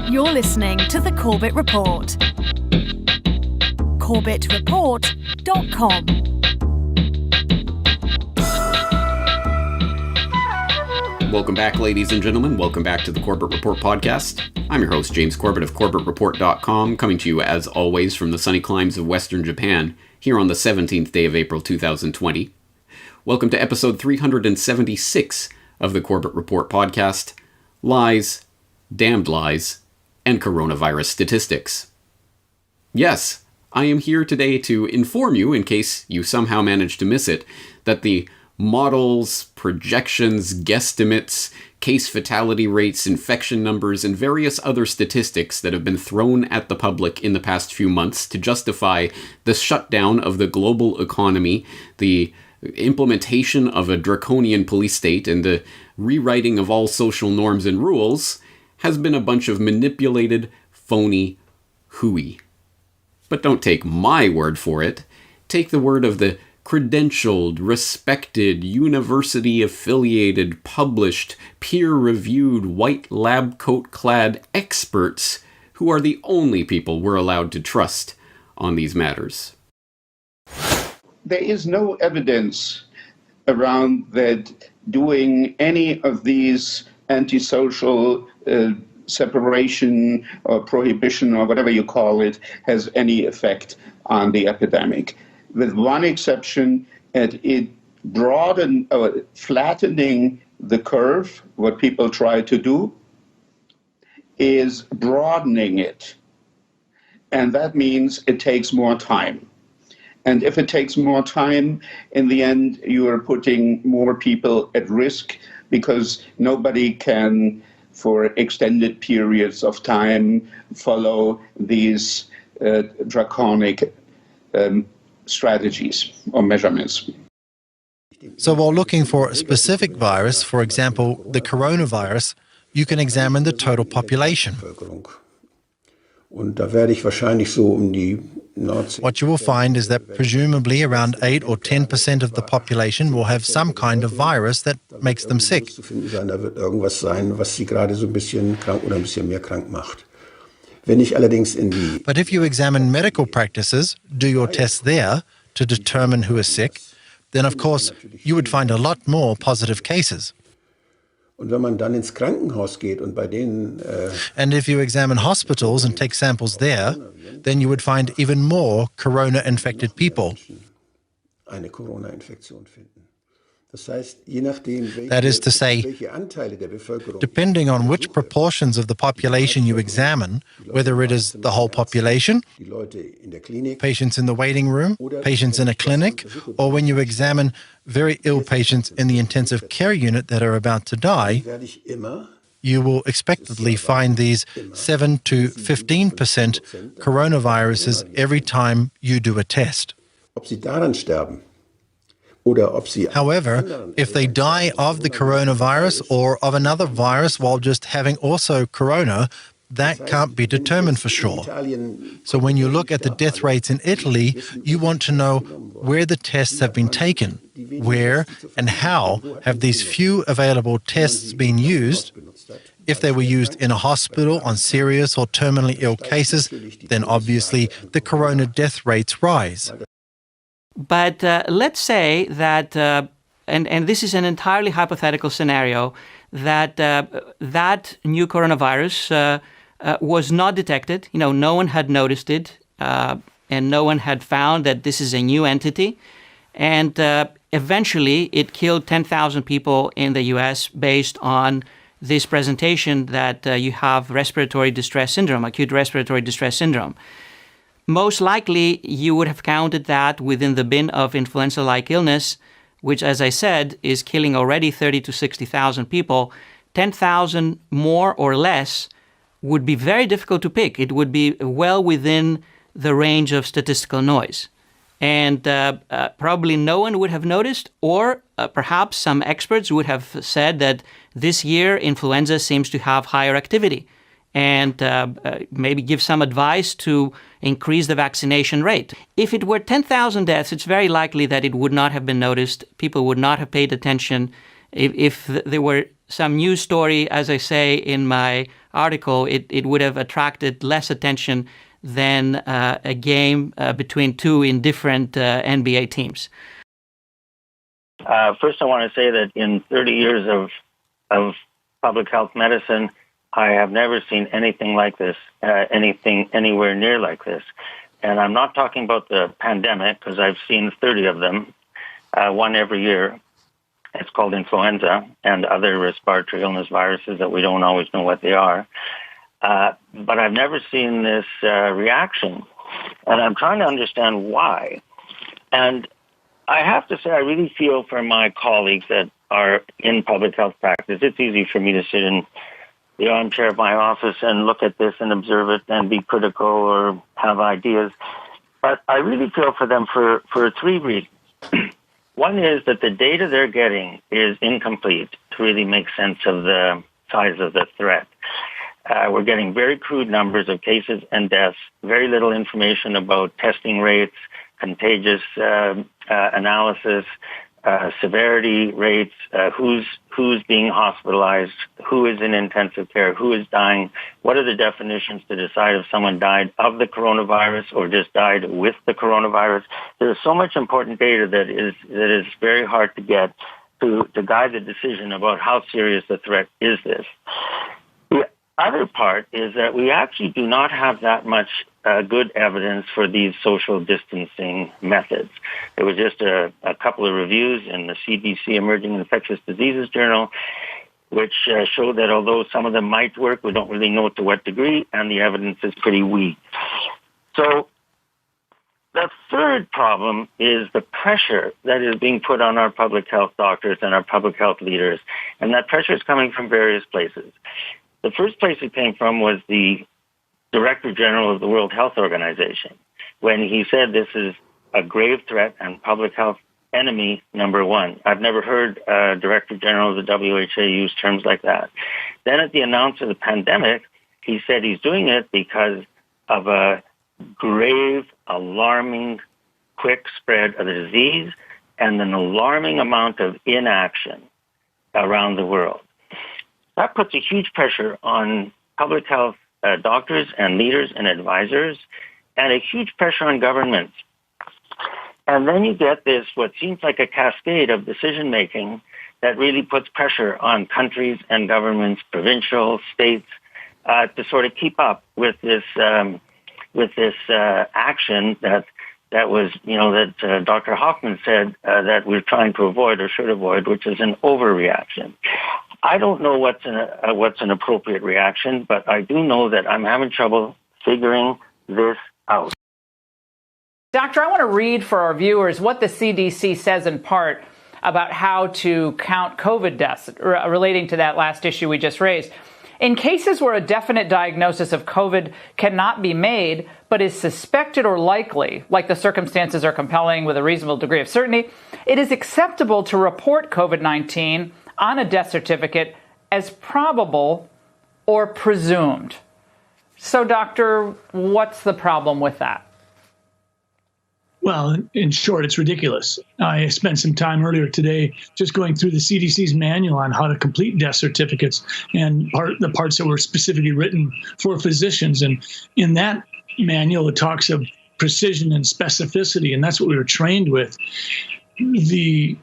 You're listening to The Corbett Report. CorbettReport.com. Welcome back, ladies and gentlemen. Welcome back to the Corbett Report podcast. I'm your host, James Corbett of CorbettReport.com, coming to you, as always, from the sunny climes of Western Japan, here on the 17th day of April 2020. Welcome to episode 376 of the Corbett Report podcast, Lies, Damned Lies, and Coronavirus Statistics. Yes, I am here today to inform you, in case you somehow managed to miss it, that the models, projections, guesstimates, case fatality rates, infection numbers, and various other statistics that have been thrown at the public in the past few months to justify the shutdown of the global economy, the implementation of a draconian police state, and the rewriting of all social norms and rules has been a bunch of manipulated, phony hooey. But don't take my word for it. Take the word of the credentialed, respected, university-affiliated, published, peer-reviewed, white lab coat-clad experts who are the only people we're allowed to trust on these matters. There is no evidence around that doing any of these antisocial separation or prohibition or whatever you call it has any effect on the epidemic. With one exception, flattening the curve, what people try to do, is broadening it. And that means it takes more time. And if it takes more time, in the end, you are putting more people at risk because nobody can, for extended periods of time, follow these draconic strategies or measurements. So while looking for a specific virus, for example, the coronavirus, you can examine the total population. What you will find is that presumably around 8 or 10% of the population will have some kind of virus that makes them sick. But if you examine medical practices, do your tests there to determine who is sick, then of course you would find a lot more positive cases. And if you examine hospitals and take samples there, then you would find even more corona-infected people. That is to say, depending on which proportions of the population you examine, whether it is the whole population, patients in the waiting room, patients in a clinic, or when you examine very ill patients in the intensive care unit that are about to die, you will expectedly find these 7 to 15% coronaviruses every time you do a test. However, if they die of the coronavirus or of another virus while just having also corona, that can't be determined for sure. So when you look at the death rates in Italy, you want to know where the tests have been taken, where and how have these few available tests been used. If they were used in a hospital on serious or terminally ill cases, then obviously the corona death rates rise. But let's say that, and this is an entirely hypothetical scenario, that that new coronavirus was not detected. No one had noticed it, and no one had found that this is a new entity. And eventually, it killed 10,000 people in the U.S. based on this presentation that you have respiratory distress syndrome, acute respiratory distress syndrome. Most likely, you would have counted that within the bin of influenza-like illness, which, as I said, is killing already 30 to 60,000 people. 10,000 more or less would be very difficult to pick. It would be well within the range of statistical noise. And probably no one would have noticed, or perhaps some experts would have said that this year influenza seems to have higher activity, and maybe give some advice to increase the vaccination rate. If it were 10,000 deaths, it's very likely that it would not have been noticed. People would not have paid attention, If there were some news story, as I say in my article, it would have attracted less attention than a game between two indifferent NBA teams. First, I want to say that in 30 years of public health medicine, I have never seen anything like this, anything anywhere near like this. And I'm not talking about the pandemic, because I've seen 30 of them, one every year. It's called influenza and other respiratory illness viruses that we don't always know what they are. But I've never seen this reaction. And I'm trying to understand why. And I have to say, I really feel for my colleagues that are in public health practice. It's easy for me to sit in the armchair of my office and look at this and observe it and be critical or have ideas. But I really feel for them for three reasons. One is that the data they're getting is incomplete to really make sense of the size of the threat. We're getting very crude numbers of cases and deaths, very little information about testing rates, contagious analysis, severity rates, who's being hospitalized, who is in intensive care, who is dying, what are the definitions to decide if someone died of the coronavirus or just died with the coronavirus. There's so much important data that is very hard to get to guide the decision about how serious the threat is this. The other part is that we actually do not have that much good evidence for these social distancing methods. There was just a couple of reviews in the CDC Emerging Infectious Diseases Journal, which showed that although some of them might work, we don't really know to what degree, and the evidence is pretty weak. So the third problem is the pressure that is being put on our public health doctors and our public health leaders, and that pressure is coming from various places. The first place it came from was the Director General of the World Health Organization, when he said this is a grave threat and public health enemy number one. I've never heard Director General of the WHO use terms like that. Then at the announcement of the pandemic, he said he's doing it because of a grave, alarming, quick spread of the disease and an alarming amount of inaction around the world. That puts a huge pressure on public health doctors and leaders and advisors, and a huge pressure on governments. And then you get this, what seems like a cascade of decision-making that really puts pressure on countries and governments, provincial, states, to sort of keep up with this action that was, that Dr. Hoffman said that we're trying to avoid or should avoid, which is an overreaction. I don't know what's an appropriate reaction, but I do know that I'm having trouble figuring this out. Doctor, I want to read for our viewers what the CDC says in part about how to count COVID deaths relating to that last issue we just raised. In cases where a definite diagnosis of COVID cannot be made, but is suspected or likely, like the circumstances are compelling with a reasonable degree of certainty, it is acceptable to report COVID-19 on a death certificate as probable or presumed. So, doctor, what's the problem with that? Well, in short, it's ridiculous. I spent some time earlier today just going through the CDC's manual on how to complete death certificates and the parts that were specifically written for physicians. And in that manual, it talks of precision and specificity, and that's what we were trained with. The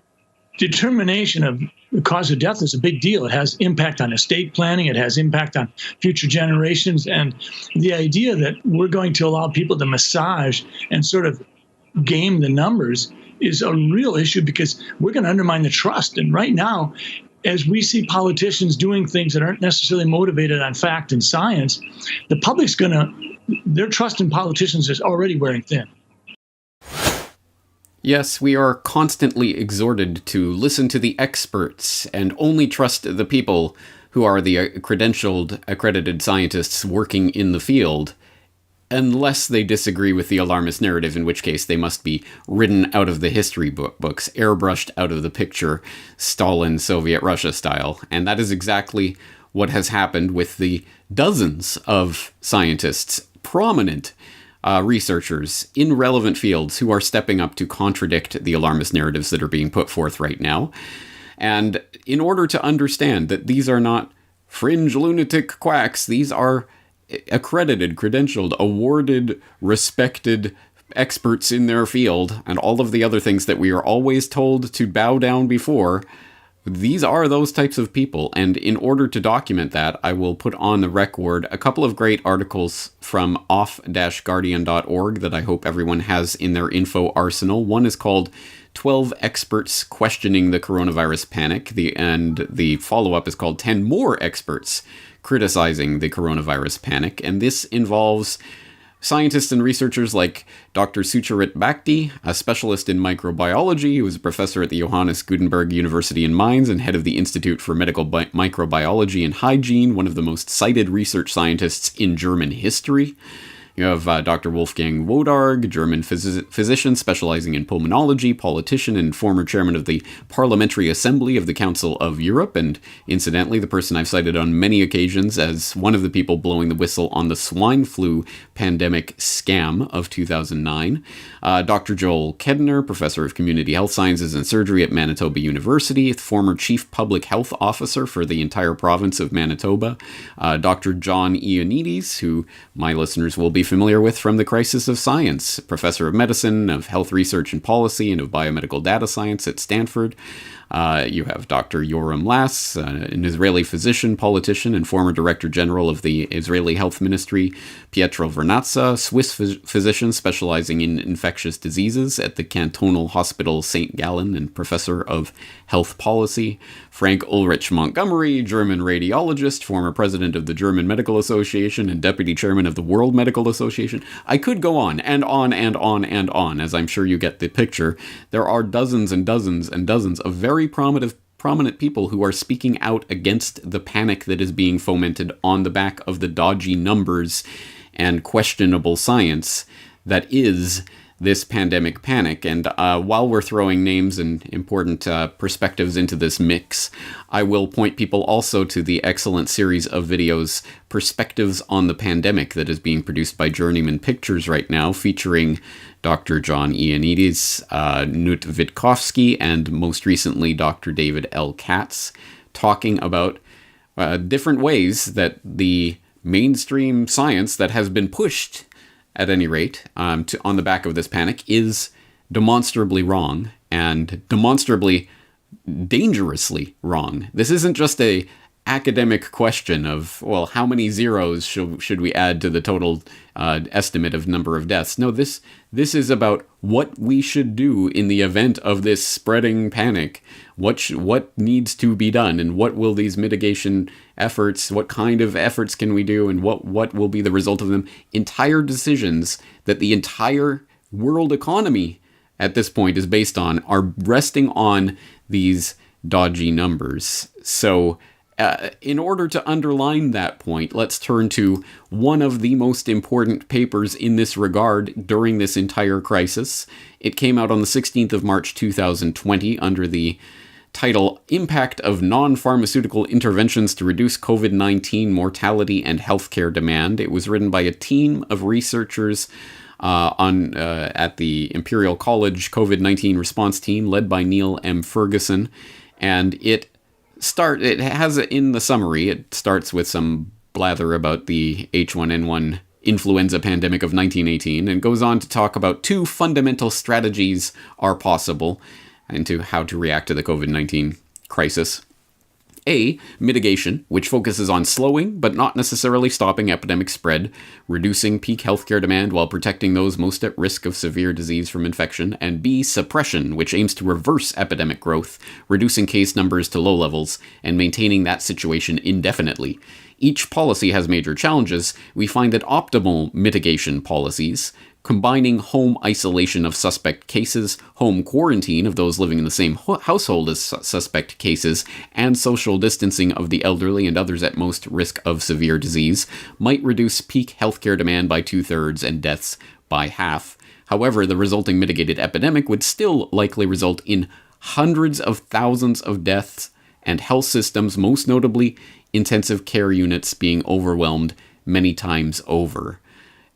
determination of the cause of death is a big deal. It has impact on estate planning. It has impact on future generations. And the idea that we're going to allow people to massage and sort of game the numbers is a real issue, because we're going to undermine the trust. And right now, as we see politicians doing things that aren't necessarily motivated on fact and science, the public's their trust in politicians is already wearing thin. Yes, we are constantly exhorted to listen to the experts and only trust the people who are the accredited scientists working in the field, unless they disagree with the alarmist narrative, in which case they must be ridden out of the history books, airbrushed out of the picture, Stalin, Soviet Russia style. And that is exactly what has happened with the dozens of scientists, prominent researchers in relevant fields, who are stepping up to contradict the alarmist narratives that are being put forth right now. And in order to understand that these are not fringe lunatic quacks, these are accredited, credentialed, awarded, respected experts in their field, and all of the other things that we are always told to bow down before, these are those types of people. And in order to document that, I will put on the record a couple of great articles from off-guardian.org that I hope everyone has in their info arsenal. One is called 12 Experts Questioning the Coronavirus Panic, and the follow-up is called 10 More Experts Criticizing the Coronavirus Panic. And this involves scientists and researchers like Dr. Sucharit Bhakdi, a specialist in microbiology who is a professor at the Johannes Gutenberg University in Mainz and head of the Institute for Medical Microbiology and Hygiene, one of the most cited research scientists in German history. You have Dr. Wolfgang Wodarg, German physician specializing in pulmonology, politician, and former chairman of the Parliamentary Assembly of the Council of Europe, and incidentally, the person I've cited on many occasions as one of the people blowing the whistle on the swine flu pandemic scam of 2009. Dr. Joel Kedner, professor of community health sciences and surgery at Manitoba University, former chief public health officer for the entire province of Manitoba. Dr. John Ioannidis, who my listeners will be familiar with from the Crisis of Science, professor of medicine, of health research and policy, and of biomedical data science at Stanford. You have Dr. Yoram Lass, an Israeli physician, politician, and former director general of the Israeli Health Ministry. Pietro Vernazza, Swiss physician specializing in infectious diseases at the Cantonal Hospital St. Gallen and professor of health policy. Frank Ulrich Montgomery, German radiologist, former president of the German Medical Association and deputy chairman of the World Medical Association. I could go on and on and on and on, as I'm sure you get the picture. There are dozens and dozens and dozens of very prominent people who are speaking out against the panic that is being fomented on the back of the dodgy numbers and questionable science that is this pandemic panic. And while we're throwing names and important perspectives into this mix, I will point people also to the excellent series of videos, Perspectives on the Pandemic, that is being produced by Journeyman Pictures right now, featuring Dr. John Ioannidis, Knut Witkowski, and most recently Dr. David L. Katz, talking about different ways that the mainstream science that has been pushed, at any rate, on the back of this panic is demonstrably wrong, and demonstrably dangerously wrong. This isn't just a academic question of, well, how many zeros should we add to the total estimate of number of deaths? No, this is about what we should do in the event of this spreading panic. What needs to be done, and what will these mitigation efforts, what kind of efforts can we do, and what will be the result of them? Entire decisions that the entire world economy at this point is based on are resting on these dodgy numbers. So in order to underline that point, let's turn to one of the most important papers in this regard during this entire crisis. It came out on the 16th of March 2020 under the title Impact of Non-Pharmaceutical Interventions to Reduce COVID-19 Mortality and Healthcare Demand. It was written by a team of researchers at the Imperial College COVID-19 response team led by Neil M. Ferguson, and it has in the summary, it starts with some blather about the H1N1 influenza pandemic of 1918 and goes on to talk about two fundamental strategies are possible into how to react to the COVID-19 crisis. A, mitigation, which focuses on slowing but not necessarily stopping epidemic spread, reducing peak healthcare demand while protecting those most at risk of severe disease from infection. And B, suppression, which aims to reverse epidemic growth, reducing case numbers to low levels and maintaining that situation indefinitely. Each policy has major challenges. We find that optimal mitigation policies, combining home isolation of suspect cases, home quarantine of those living in the same household as suspect cases, and social distancing of the elderly and others at most risk of severe disease, might reduce peak healthcare demand by 2/3 and deaths by half. However, the resulting mitigated epidemic would still likely result in hundreds of thousands of deaths and health systems, most notably intensive care units, being overwhelmed many times over.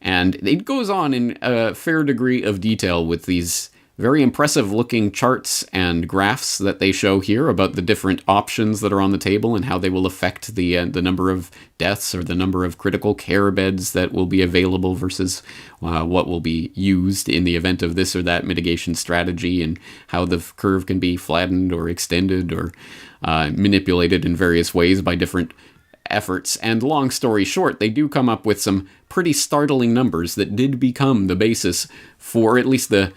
And it goes on in a fair degree of detail with these very impressive looking charts and graphs that they show here about the different options that are on the table and how they will affect the number of deaths or the number of critical care beds that will be available versus what will be used in the event of this or that mitigation strategy, and how the curve can be flattened or extended or manipulated in various ways by different efforts. And long story short, they do come up with some pretty startling numbers that did become the basis for at least the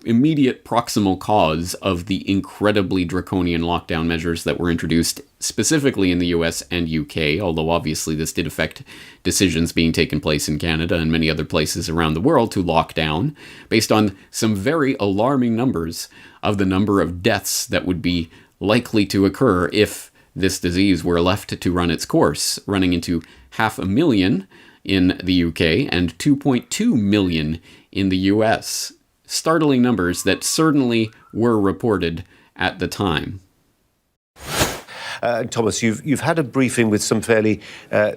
immediate proximal cause of the incredibly draconian lockdown measures that were introduced specifically in the US and UK, although obviously this did affect decisions being taken place in Canada and many other places around the world to lock down, based on some very alarming numbers of the number of deaths that would be likely to occur if this disease were left to run its course, running into 500,000 in the UK and 2.2 million in the US. Startling numbers that certainly were reported at the time. Thomas, you've had a briefing with some fairly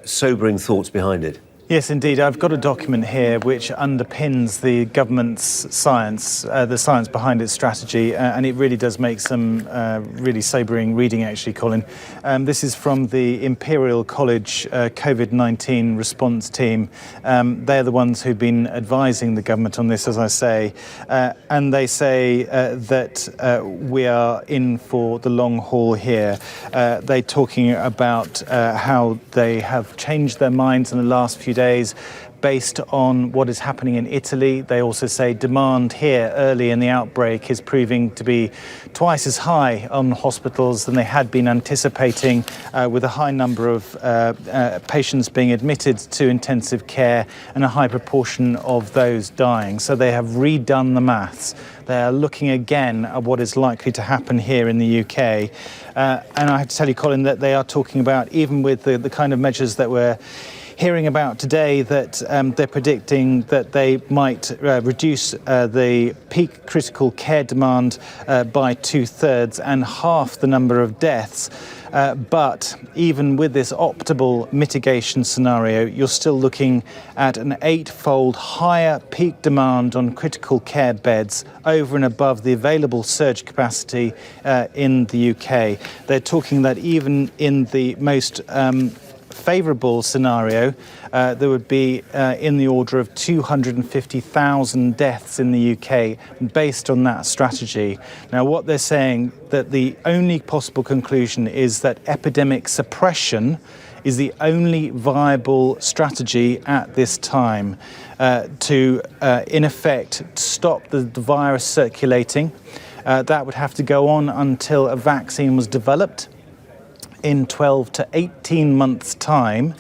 sobering thoughts behind it. Yes, indeed. I've got a document here which underpins the government's science, the science behind its strategy, and it really does make some really sobering reading, actually, Colin. This is from the Imperial College COVID-19 response team. They're the ones who've been advising the government on this, as I say, and they say that we are in for the long haul here. They're talking about how they have changed their minds in the last few days based on what is happening in Italy. They also say demand here early in the outbreak is proving to be twice as high on hospitals than they had been anticipating, with a high number of patients being admitted to intensive care and a high proportion of those dying. So they have redone the maths. They are looking again at what is likely to happen here in the UK. And I have to tell you, Colin, that they are talking about, even with the kind of measures that we're hearing about today, that they're predicting that they might reduce the peak critical care demand by 2/3 and half the number of deaths. But even with this optimal mitigation scenario, you're still looking at an 8-fold higher peak demand on critical care beds over and above the available surge capacity in the UK. They're talking that even in the most favourable scenario, there would be in the order of 250,000 deaths in the UK based on that strategy. Now, what they're saying, that the only possible conclusion is that epidemic suppression is the only viable strategy at this time to, in effect, stop the virus circulating. That would have to go on until a vaccine was developed in 12 to 18 months' time,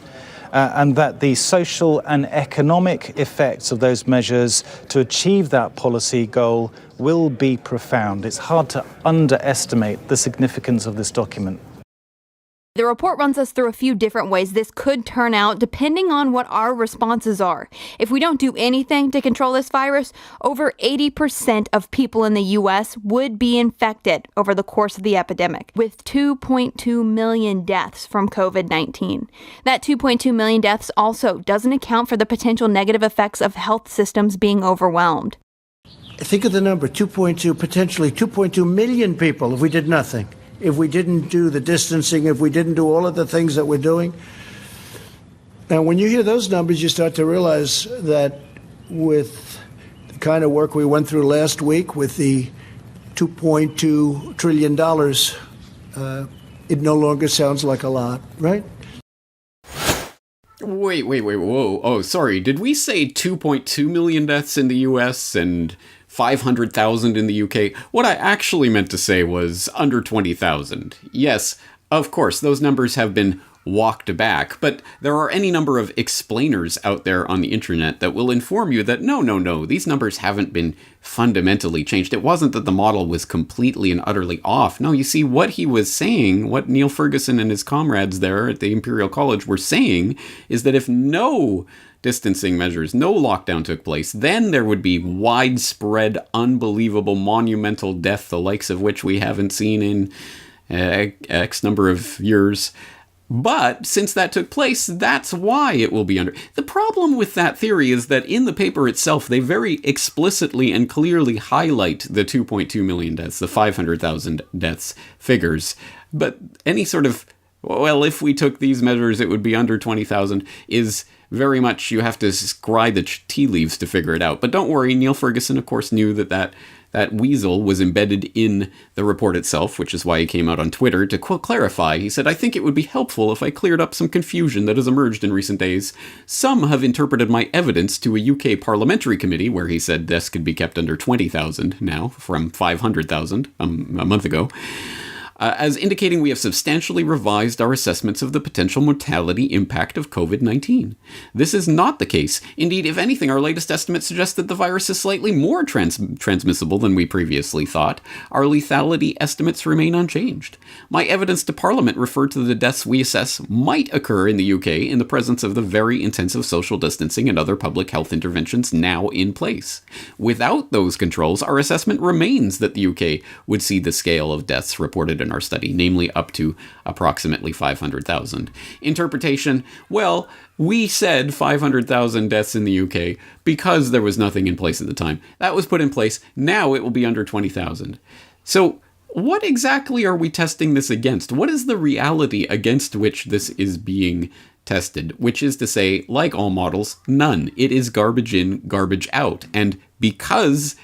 and that the social and economic effects of those measures to achieve that policy goal will be profound. It's hard to underestimate the significance of this document. The report runs us through a few different ways this could turn out depending on what our responses are. If we don't do anything to control this virus, over 80% of people in the U.S. would be infected over the course of the epidemic, with 2.2 million deaths from COVID-19. That 2.2 million deaths also doesn't account for the potential negative effects of health systems being overwhelmed. Think of the number, 2.2, potentially 2.2 million people if we did nothing. If we didn't do the distancing, if we didn't do all of the things that we're doing. And when you hear those numbers, you start to realize that with the kind of work we went through last week with the $2.2 trillion, it no longer sounds like a lot, right? Wait, whoa. Oh, sorry. Did we say 2.2 million deaths in the US and 500,000 in the UK? What I actually meant to say was under 20,000. Yes, of course, those numbers have been walked back, but there are any number of explainers out there on the internet that will inform you that no, these numbers haven't been fundamentally changed. It wasn't that the model was completely and utterly off. No, you see, what he was saying, what Neil Ferguson and his comrades there at the Imperial College were saying, is that if no distancing measures, no lockdown took place, then there would be widespread, unbelievable, monumental death, the likes of which we haven't seen in X number of years. But since that took place, that's why it will be under. The problem with that theory is that in the paper itself, they very explicitly and clearly highlight the 2.2 million deaths, the 500,000 deaths figures. But any sort of, well, if we took these measures, it would be under 20,000 is very much, you have to scry the tea leaves to figure it out. But don't worry, Neil Ferguson, of course, knew that weasel was embedded in the report itself, which is why he came out on Twitter to clarify. He said, "I think it would be helpful if I cleared up some confusion that has emerged in recent days. Some have interpreted my evidence to a UK parliamentary committee," where he said deaths could be kept under 20,000 now from 500,000 a month ago, as indicating we have substantially revised our assessments of the potential mortality impact of COVID-19. This is not the case. Indeed, if anything, our latest estimates suggest that the virus is slightly more transmissible than we previously thought. Our lethality estimates remain unchanged. My evidence to Parliament referred to the deaths we assess might occur in the UK in the presence of the very intensive social distancing and other public health interventions now in place. Without those controls, our assessment remains that the UK would see the scale of deaths reported in our study, namely up to approximately 500,000. Interpretation, well, we said 500,000 deaths in the UK because there was nothing in place at the time. That was put in place. Now it will be under 20,000. So what exactly are we testing this against? What is the reality against which this is being tested? Which is to say, like all models, none. It is garbage in, garbage out. And because,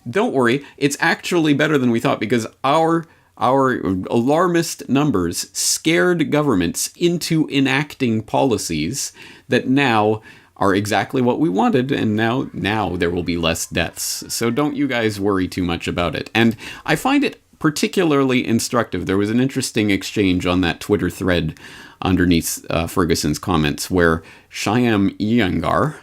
don't worry, it's actually better than we thought, because our alarmist numbers scared governments into enacting policies that now are exactly what we wanted, and now there will be less deaths. So don't you guys worry too much about it. And I find it particularly instructive. There was an interesting exchange on that Twitter thread underneath Ferguson's comments where Shyam Iyengar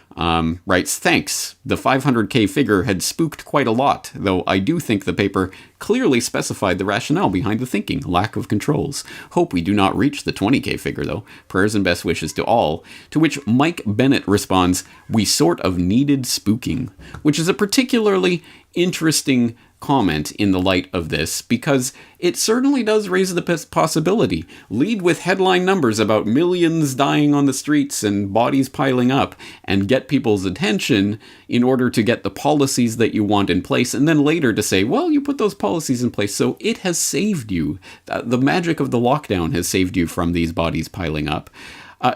writes, "Thanks. The 500K figure had spooked quite a lot, though I do think the paper clearly specified the rationale behind the thinking, lack of controls. Hope we do not reach the 20K figure, though. Prayers and best wishes to all." To which Mike Bennett responds, "We sort of needed spooking," which is a particularly interesting comment in the light of this, because it certainly does raise the possibility. Lead with headline numbers about millions dying on the streets and bodies piling up, and get people's attention in order to get the policies that you want in place, and then later to say, well, you put those policies in place, so it has saved you. The magic of the lockdown has saved you from these bodies piling up.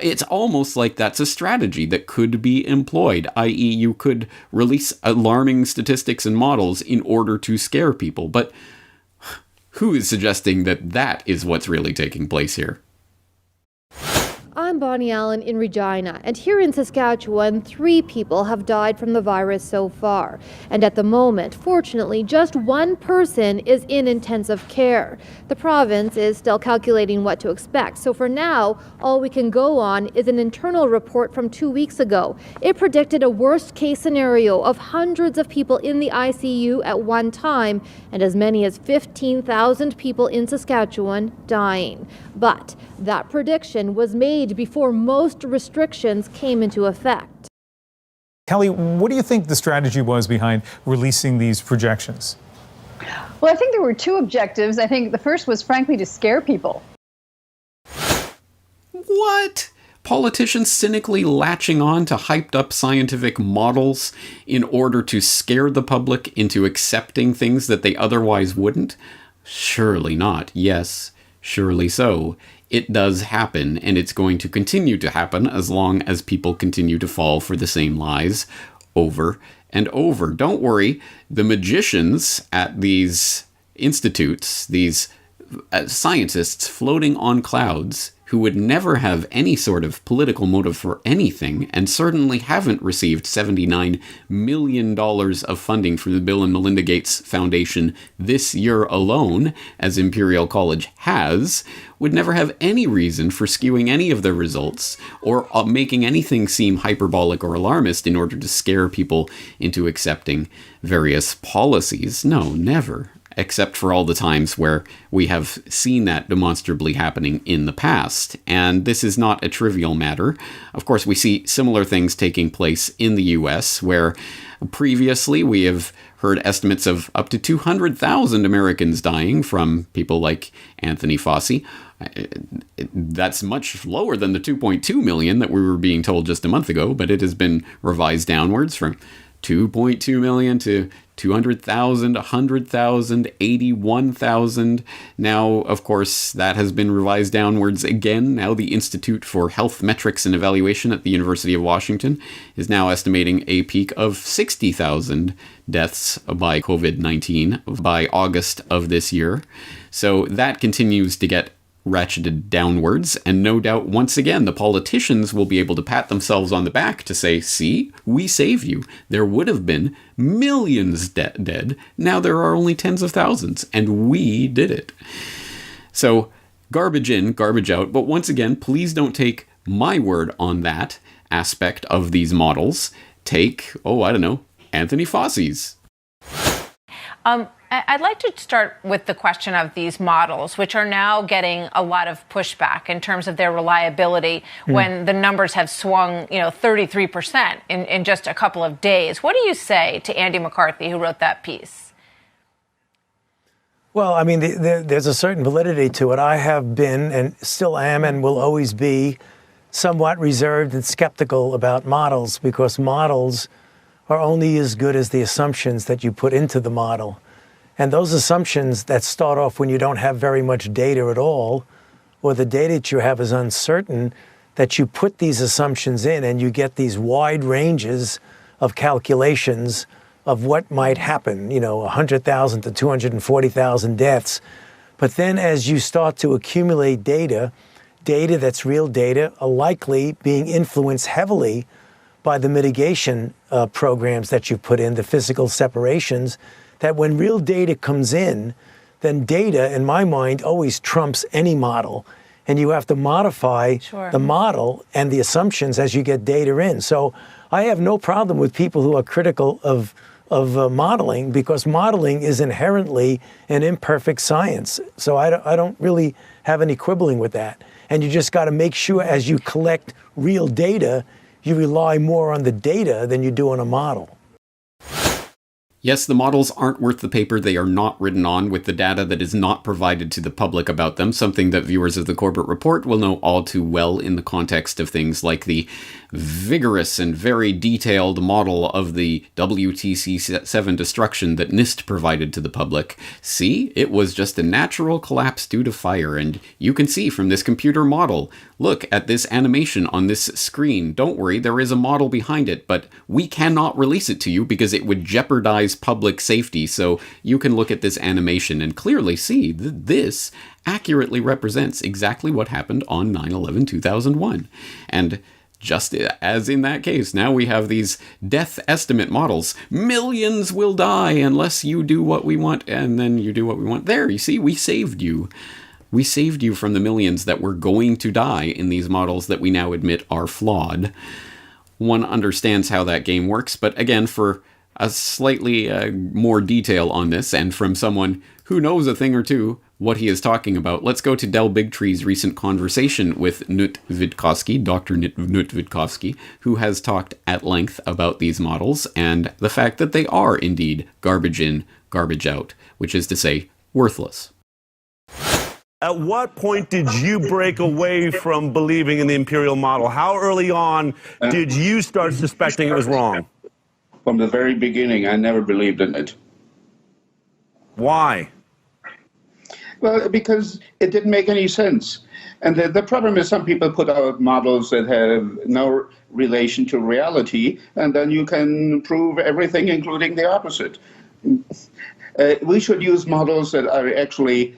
It's almost like that's a strategy that could be employed, i.e. you could release alarming statistics and models in order to scare people. But who is suggesting that that is what's really taking place here? I'm Bonnie Allen in Regina, and here in Saskatchewan, 3 people have died from the virus so far. And at the moment, fortunately, just 1 person is in intensive care. The province is still calculating what to expect, so for now, all we can go on is an internal report from 2 weeks ago. It predicted a worst-case scenario of hundreds of people in the ICU at one time, and as many as 15,000 people in Saskatchewan dying. But that prediction was made before most restrictions came into effect. Kelly, what do you think the strategy was behind releasing these projections? Well, I think there were 2 objectives. I think the first was, frankly, to scare people. What? Politicians cynically latching on to hyped up scientific models in order to scare the public into accepting things that they otherwise wouldn't? Surely not. Yes, surely so. It does happen, and it's going to continue to happen as long as people continue to fall for the same lies over and over. Don't worry, the magicians at these institutes, these scientists floating on clouds who would never have any sort of political motive for anything, and certainly haven't received $79 million of funding from the Bill and Melinda Gates Foundation this year alone, as Imperial College has, would never have any reason for skewing any of their results or making anything seem hyperbolic or alarmist in order to scare people into accepting various policies. No, never. Except for all the times where we have seen that demonstrably happening in the past. And this is not a trivial matter. Of course, we see similar things taking place in the US, where previously we have heard estimates of up to 200,000 Americans dying from people like Anthony Fauci. That's much lower than the 2.2 million that we were being told just a month ago, but it has been revised downwards from 2.2 million to 200,000, 100,000, 81,000. Now, of course, that has been revised downwards again. Now the Institute for Health Metrics and Evaluation at the University of Washington is now estimating a peak of 60,000 deaths by COVID-19 by August of this year. So that continues to get ratcheted downwards, and no doubt once again the politicians will be able to pat themselves on the back to say, see, we saved you. There would have been millions dead. Now there are only tens of thousands, and we did it. So garbage in, garbage out. But once again, please don't take my word on that aspect of these models. Take, Anthony Fauci's. I'd like to start with the question of these models, which are now getting a lot of pushback in terms of their reliability when the numbers have swung, 33% in just a couple of days. What do you say to Andy McCarthy, who wrote that piece? Well, I mean, there's a certain validity to it. I have been and still am and will always be somewhat reserved and skeptical about models, because models are only as good as the assumptions that you put into the model. And those assumptions that start off when you don't have very much data at all, or the data that you have is uncertain, that you put these assumptions in and you get these wide ranges of calculations of what might happen, 100,000 to 240,000 deaths. But then as you start to accumulate data that's real data, are likely being influenced heavily by the mitigation programs that you put in, the physical separations, that when real data comes in, then data, in my mind, always trumps any model. And you have to modify the model and the assumptions as you get data in. So I have no problem with people who are critical of modeling, because modeling is inherently an imperfect science. So I don't really have any quibbling with that. And you just got to make sure as you collect real data, you rely more on the data than you do on a model. Yes, the models aren't worth the paper they are not written on, with the data that is not provided to the public about them, something that viewers of the Corbett Report will know all too well in the context of things like the vigorous and very detailed model of the WTC-7 destruction that NIST provided to the public. See, it was just a natural collapse due to fire, and you can see from this computer model. Look at this animation on this screen. Don't worry, there is a model behind it, but we cannot release it to you because it would jeopardize public safety. So you can look at this animation and clearly see that this accurately represents exactly what happened on 9/11/2001. And just as in that case, now we have these death estimate models. Millions will die unless you do what we want, and then you do what we want. There, you see, we saved you. We saved you from the millions that were going to die in these models that we now admit are flawed. One understands how that game works, but again, for a slightly more detail on this, and from someone who knows a thing or two what he is talking about, let's go to Del Bigtree's recent conversation with Knut Witkowski, Dr. Knut Witkowski, who has talked at length about these models and the fact that they are indeed garbage in, garbage out, which is to say, worthless. At what point did you break away from believing in the imperial model? How early on did you start suspecting it was wrong? From the very beginning, I never believed in it. Why? Well, because it didn't make any sense. And the problem is some people put out models that have no relation to reality, and then you can prove everything, including the opposite. We should use models that are actually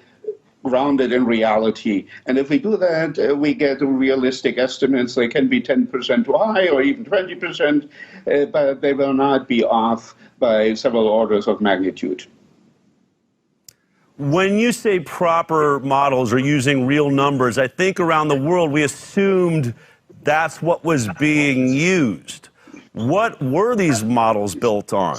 grounded in reality. And if we do that, we get realistic estimates. They can be 10% high or even 20%, but they will not be off by several orders of magnitude. When you say proper models or using real numbers, I think around the world we assumed that's what was being used. What were these models built on?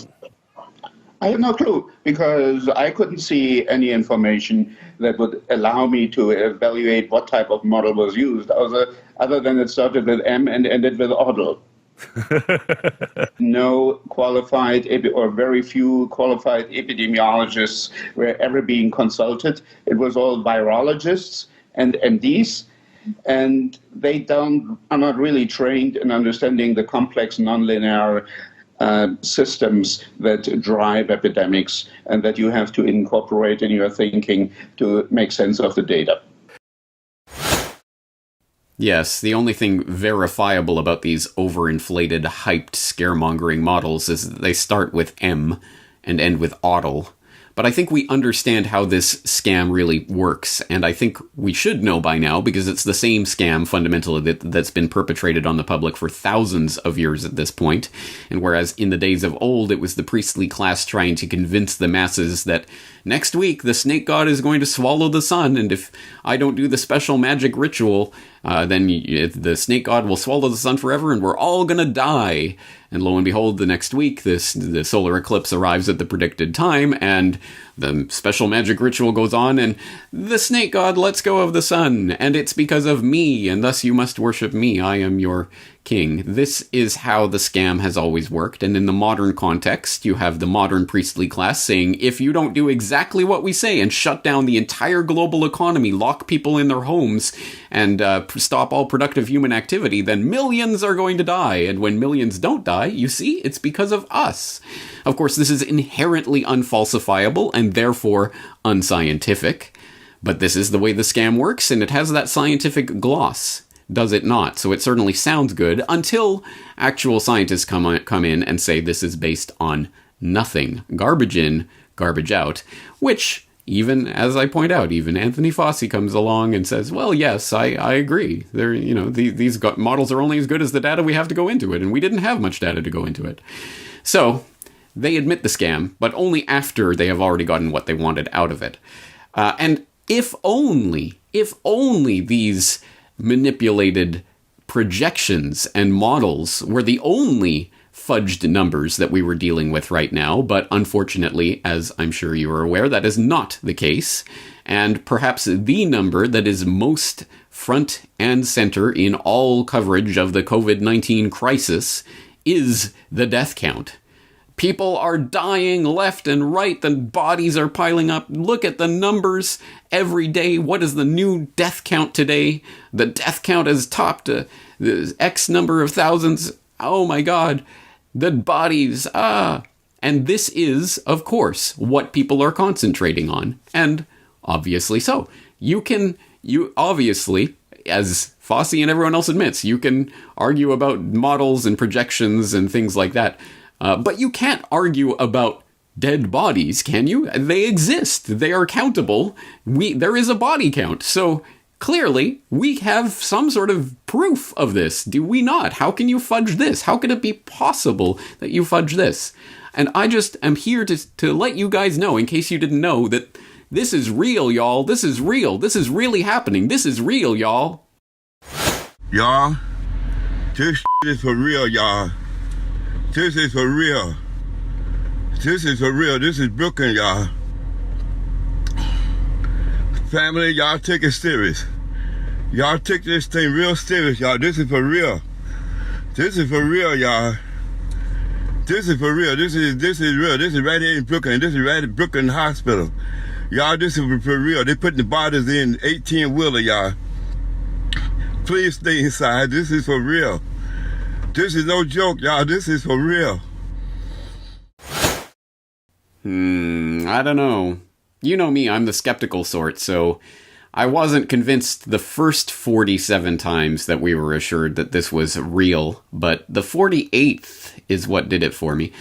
I have no clue, because I couldn't see any information that would allow me to evaluate what type of model was used, other than it started with M and ended with Odell. No qualified or very few qualified epidemiologists were ever being consulted. It was all virologists and MDs, and they are not really trained in understanding the complex nonlinear systems that drive epidemics and that you have to incorporate in your thinking to make sense of the data. Yes, the only thing verifiable about these overinflated, hyped, scaremongering models is that they start with M and end with AUDL. But I think we understand how this scam really works, and I think we should know by now, because it's the same scam, fundamentally, that's been perpetrated on the public for thousands of years at this point. And whereas in the days of old, it was the priestly class trying to convince the masses that next week the snake god is going to swallow the sun, and if I don't do the special magic ritual, then the snake god will swallow the sun forever, and we're all gonna die. And lo and behold, the next week, the solar eclipse arrives at the predicted time, and the special magic ritual goes on, and the snake god lets go of the sun, and it's because of me, and thus you must worship me. I am your king. This is how the scam has always worked, and in the modern context, you have the modern priestly class saying, if you don't do exactly what we say and shut down the entire global economy, lock people in their homes, and stop all productive human activity, then millions are going to die. And when millions don't die, you see, it's because of us. Of course, this is inherently unfalsifiable and therefore unscientific, but this is the way the scam works, and it has that scientific gloss. Does it not? So it certainly sounds good until actual scientists come in and say this is based on nothing. Garbage in, garbage out, which, even as I point out, even Anthony Fauci comes along and says, well, yes, I agree. These models are only as good as the data we have to go into it, and we didn't have much data to go into it. So they admit the scam, but only after they have already gotten what they wanted out of it. And if only these manipulated projections and models were the only fudged numbers that we were dealing with right now, but unfortunately, as I'm sure you are aware, that is not the case. And perhaps the number that is most front and center in all coverage of the COVID-19 crisis is the death count. People are dying left and right. The bodies are piling up. Look at the numbers every day. What is the new death count today? The death count has topped the X number of thousands. Oh my God. The bodies. And this is, of course, what people are concentrating on. And obviously so. You obviously, as Fauci and everyone else admits, you can argue about models and projections and things like that. But you can't argue about dead bodies, can you? They exist. They are countable. There is a body count. So clearly, we have some sort of proof of this, do we not? How can you fudge this? How can it be possible that you fudge this? And I just am here to let you guys know, in case you didn't know, that this is real, y'all. This is real. This is really happening. This is real, y'all. Y'all, this is for real, y'all. This is for real. This is for real. This is Brooklyn, y'all. Family, y'all take it serious. Y'all take this thing real serious, y'all. This is for real. This is for real, y'all. This is for real. This is real. This is right here in Brooklyn. This is right at Brooklyn Hospital. Y'all, this is for real. They putting the bodies in 18-wheeler, y'all. Please stay inside. This is for real. This is no joke, y'all. This is for real. I don't know. You know me, I'm the skeptical sort, so I wasn't convinced the first 47 times that we were assured that this was real, but the 48th is what did it for me.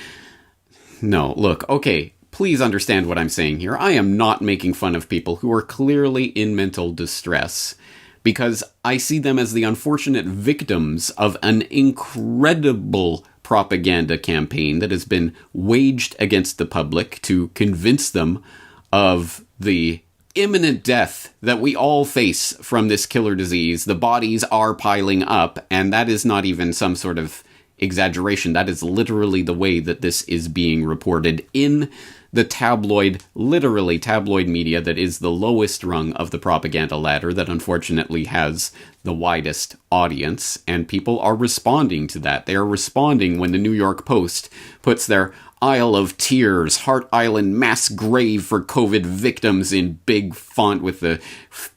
No, look, okay, please understand what I'm saying here. I am not making fun of people who are clearly in mental distress, because I see them as the unfortunate victims of an incredible propaganda campaign that has been waged against the public to convince them of the imminent death that we all face from this killer disease. The bodies are piling up, and that is not even some sort of exaggeration. That is literally the way that this is being reported in the literally tabloid media that is the lowest rung of the propaganda ladder that unfortunately has the widest audience, and people are responding to that. They are responding when the New York Post puts their Isle of Tears, Heart Island mass grave for COVID victims in big font with the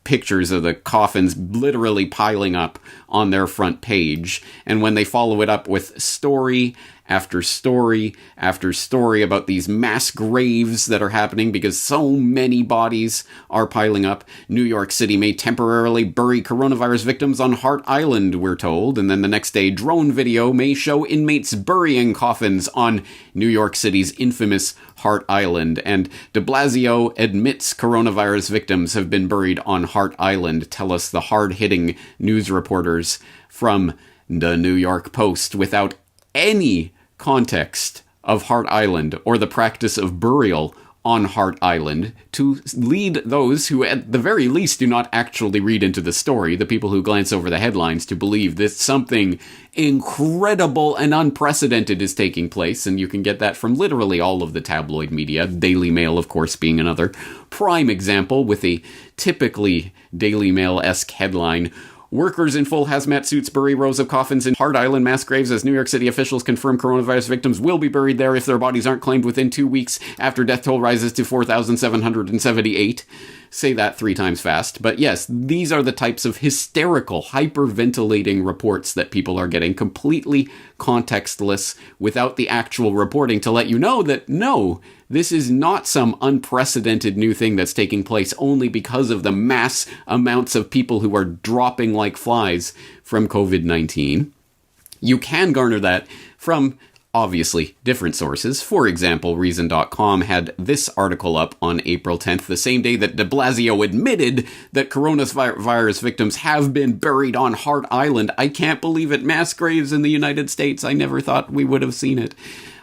pictures of the coffins literally piling up on their front page. And when they follow it up with story after story after story about these mass graves that are happening because so many bodies are piling up. New York City may temporarily bury coronavirus victims on Heart Island, we're told, and then the next day drone video may show inmates burying coffins on New York City's infamous Heart Island, and de Blasio admits coronavirus victims have been buried on Heart Island, tell us the hard-hitting news reporters from the New York Post, without any context of Heart Island or the practice of burial on Heart Island, to lead those who at the very least do not actually read into the story, the people who glance over the headlines, to believe that something incredible and unprecedented is taking place. And you can get that from literally all of the tabloid media, Daily Mail of course being another prime example, with a typically Daily Mail-esque headline: workers in full hazmat suits bury rows of coffins in Heart Island mass graves as New York City officials confirm coronavirus victims will be buried there if their bodies aren't claimed within 2 weeks after death toll rises to 4,778. Say that 3 times fast. But yes, these are the types of hysterical, hyperventilating reports that people are getting, completely contextless, without the actual reporting to let you know that no, this is not some unprecedented new thing that's taking place only because of the mass amounts of people who are dropping like flies from COVID-19. You can garner that from obviously different sources. For example, Reason.com had this article up on April 10th, the same day that de Blasio admitted that coronavirus victims have been buried on Heart Island. I can't believe it. Mass graves in the United States. I never thought we would have seen it.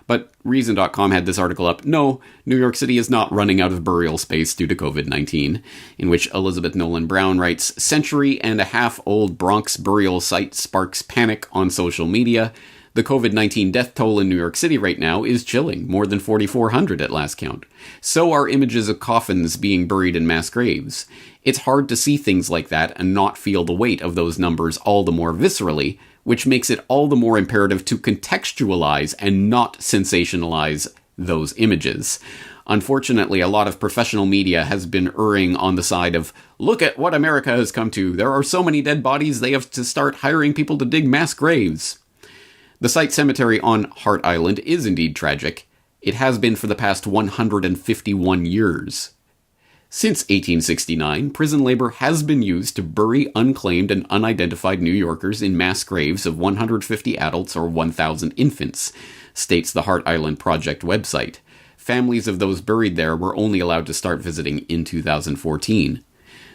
But Reason.com had this article up: no, New York City is not running out of burial space due to COVID-19, in which Elizabeth Nolan Brown writes, century-and-a-half-old Bronx burial site sparks panic on social media. The COVID-19 death toll in New York City right now is chilling, more than 4,400 at last count. So are images of coffins being buried in mass graves. It's hard to see things like that and not feel the weight of those numbers all the more viscerally, which makes it all the more imperative to contextualize and not sensationalize those images. Unfortunately, a lot of professional media has been erring on the side of, look at what America has come to. There are so many dead bodies, they have to start hiring people to dig mass graves. The site cemetery on Heart Island is indeed tragic. It has been for the past 151 years. Since 1869, prison labor has been used to bury unclaimed and unidentified New Yorkers in mass graves of 150 adults or 1,000 infants, states the Heart Island Project website. Families of those buried there were only allowed to start visiting in 2014.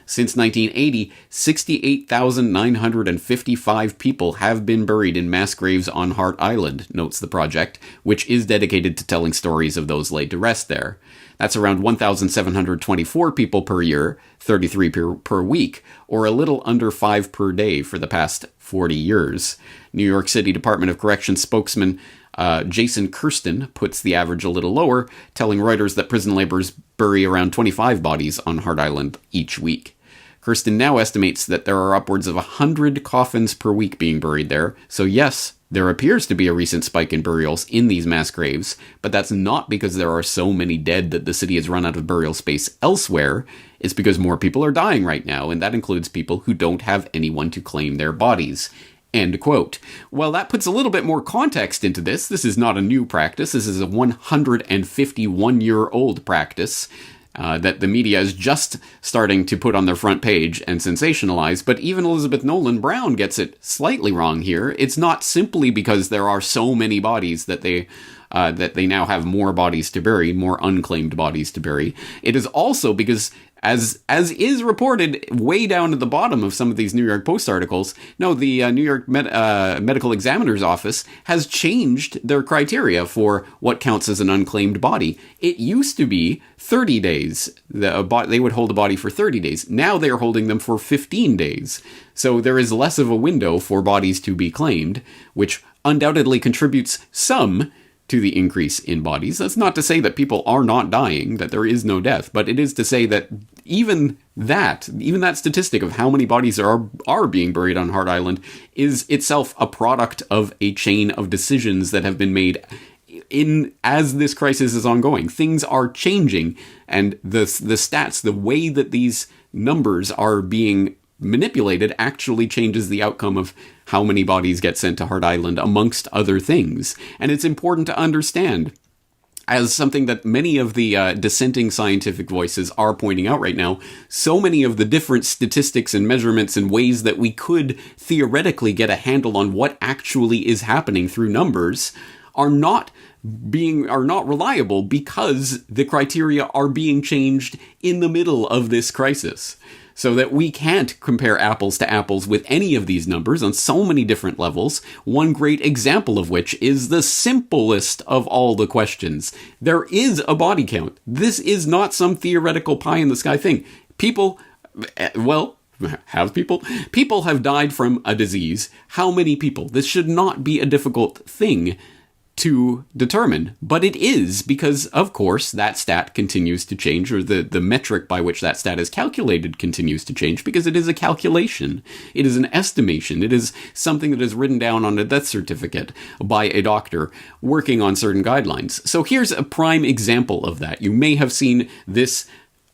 Since 1980, 68,955 people have been buried in mass graves on Heart Island, notes the project, which is dedicated to telling stories of those laid to rest there. That's around 1,724 people per year, 33 per week, or a little under 5 per day for the past 40 years. New York City Department of Corrections spokesman Jason Kirsten puts the average a little lower, telling Reuters that prison laborers bury around 25 bodies on Heart Island each week. Kirsten now estimates that there are upwards of 100 coffins per week being buried there, so yes, there appears to be a recent spike in burials in these mass graves, but that's not because there are so many dead that the city has run out of burial space elsewhere. It's because more people are dying right now, and that includes people who don't have anyone to claim their bodies. End quote. Well, that puts a little bit more context into this. This is not a new practice. This is a 151-year-old practice that the media is just starting to put on their front page and sensationalize. But even Elizabeth Nolan Brown gets it slightly wrong here. It's not simply because there are so many bodies that they now have more bodies to bury, more unclaimed bodies to bury. It is also because, as is reported way down at the bottom of some of these New York Post articles, no, the New York Medical Examiner's Office has changed their criteria for what counts as an unclaimed body. It used to be 30 days. They would hold a body for 30 days. Now they are holding them for 15 days. So there is less of a window for bodies to be claimed, which undoubtedly contributes some to the increase in bodies. That's not to say that people are not dying, that there is no death, but it is to say that even that statistic of how many bodies are being buried on Hart Island is itself a product of a chain of decisions that have been made as this crisis is ongoing. Things are changing, and the stats, the way that these numbers are being manipulated actually changes the outcome of how many bodies get sent to Hart Island, amongst other things. And it's important to understand, as something that many of the dissenting scientific voices are pointing out right now, so many of the different statistics and measurements and ways that we could theoretically get a handle on what actually is happening through numbers are not reliable, because the criteria are being changed in the middle of this crisis. So that we can't compare apples to apples with any of these numbers on so many different levels, one great example of which is the simplest of all the questions. There is a body count. This is not some theoretical pie-in-the-sky thing. People have died from a disease. How many people? This should not be a difficult thing to determine, but it is, because of course that stat continues to change, or the metric by which that stat is calculated continues to change, because it is a calculation. It is an estimation. It is something that is written down on a death certificate by a doctor working on certain guidelines. So here's a prime example of that. You may have seen this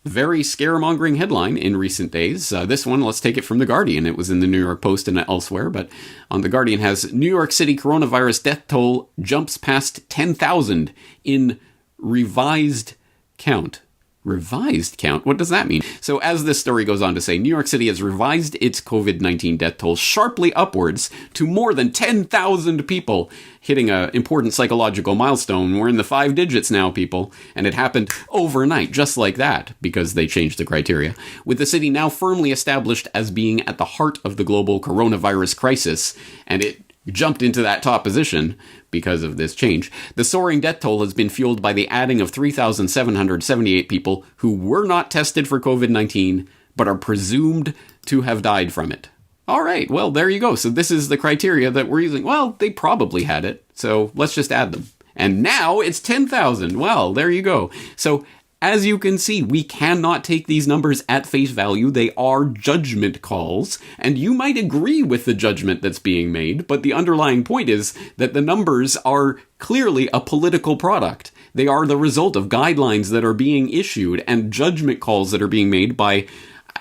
very scaremongering headline in recent days. This one, let's take it from The Guardian. It was in the New York Post and elsewhere, but on The Guardian has New York City coronavirus death toll jumps past 10,000 in revised count. Revised count? What does that mean? So as this story goes on to say, New York City has revised its COVID-19 death toll sharply upwards to more than 10,000 people, hitting an important psychological milestone. We're in the 5 digits now, people. And it happened overnight, just like that, because they changed the criteria. With the city now firmly established as being at the heart of the global coronavirus crisis, and it jumped into that top position because of this change. The soaring death toll has been fueled by the adding of 3,778 people who were not tested for COVID-19, but are presumed to have died from it. All right, well, there you go. So this is the criteria that we're using. Well, they probably had it, so let's just add them. And now it's 10,000. Well, there you go. So as you can see, we cannot take these numbers at face value. They are judgment calls, and you might agree with the judgment that's being made, but the underlying point is that the numbers are clearly a political product. They are the result of guidelines that are being issued and judgment calls that are being made by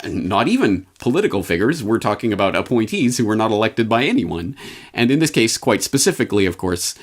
not even political figures. We're talking about appointees who were not elected by anyone. And in this case, quite specifically, of course,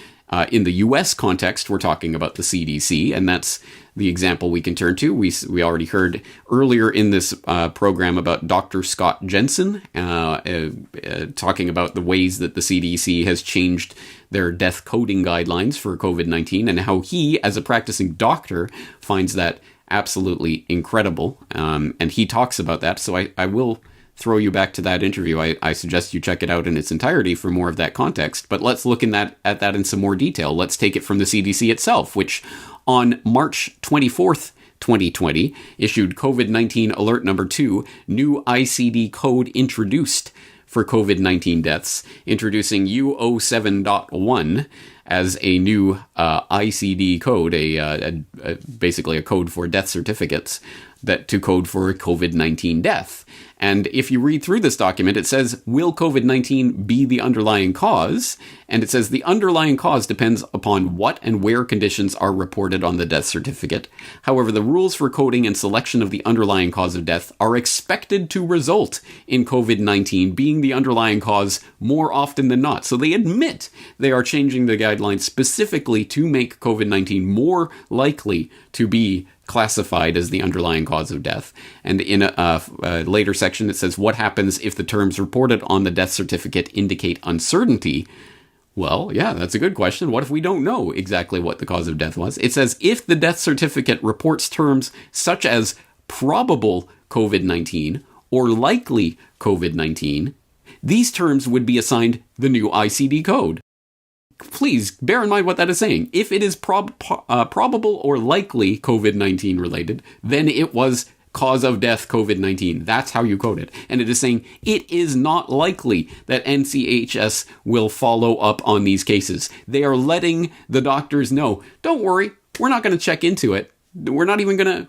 in the U.S. context, we're talking about the CDC, and that's the example we can turn to. We already heard earlier in this program about Dr. Scott Jensen talking about the ways that the CDC has changed their death coding guidelines for COVID-19, and how he, as a practicing doctor, finds that absolutely incredible. And he talks about that, so I will throw you back to that interview. I suggest you check it out in its entirety for more of that context. But let's look at that in some more detail. Let's take it from the CDC itself, which on March 24th, 2020, issued COVID-19 Alert Number 2, new ICD code introduced for COVID-19 deaths, introducing U07.1 as a new ICD code, basically a code for death certificates, to code for a COVID-19 death. And if you read through this document, it says, will COVID-19 be the underlying cause? And it says the underlying cause depends upon what and where conditions are reported on the death certificate. However, the rules for coding and selection of the underlying cause of death are expected to result in COVID-19 being the underlying cause more often than not. So they admit they are changing the guidelines specifically to make COVID-19 more likely to be classified as the underlying cause of death. And in a later section, it says, what happens if the terms reported on the death certificate indicate uncertainty? Well, yeah, that's a good question. What if we don't know exactly what the cause of death was? It says, if the death certificate reports terms such as probable COVID-19 or likely COVID-19, these terms would be assigned the new ICD code. Please bear in mind what that is saying. If it is probable or likely COVID-19 related, then it was cause of death, COVID-19. That's how you code it. And it is saying it is not likely that NCHS will follow up on these cases. They are letting the doctors know, don't worry, we're not going to check into it. We're not even gonna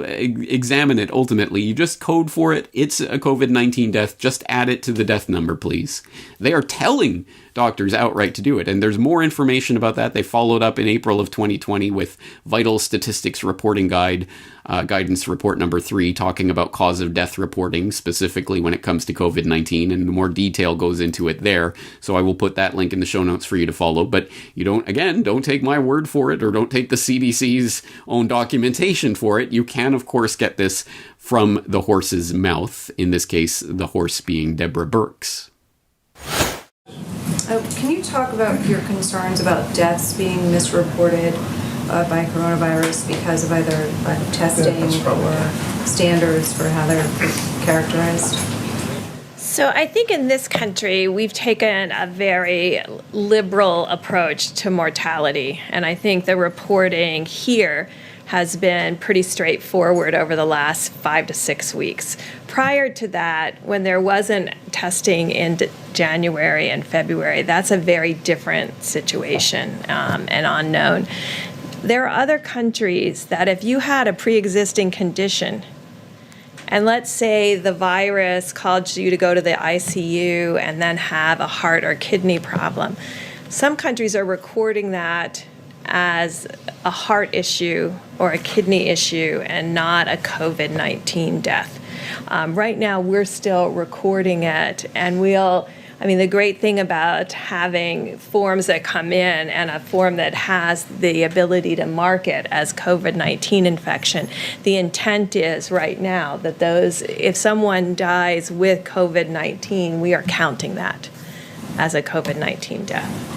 examine it ultimately. You just code for it. It's a COVID-19 death. Just add it to the death number, please. They are telling doctors outright to do it. And there's more information about that. They followed up in April of 2020 with Vital Statistics Reporting Guide, Guidance Report number 3, talking about cause of death reporting, specifically when it comes to COVID-19, and more detail goes into it there. So I will put that link in the show notes for you to follow. But you don't take my word for it, or don't take the CDC's own documentation for it. You can, of course, get this from the horse's mouth, in this case, the horse being Deborah Birx. Can you talk about your concerns about deaths being misreported by coronavirus because of either lack of testing or standards for how they're characterized? So I think in this country, we've taken a very liberal approach to mortality. And I think the reporting here has been pretty straightforward over the last 5 to 6 weeks. Prior to that, when there wasn't testing in January and February, that's a very different situation and unknown. There are other countries that if you had a pre-existing condition, and let's say the virus caused you to go to the ICU and then have a heart or kidney problem, some countries are recording that as a heart issue or a kidney issue and not a COVID-19 death. Right now, we're still recording it, and the great thing about having forms that come in and a form that has the ability to mark it as COVID-19 infection, the intent is right now that if someone dies with COVID-19, we are counting that as a COVID-19 death.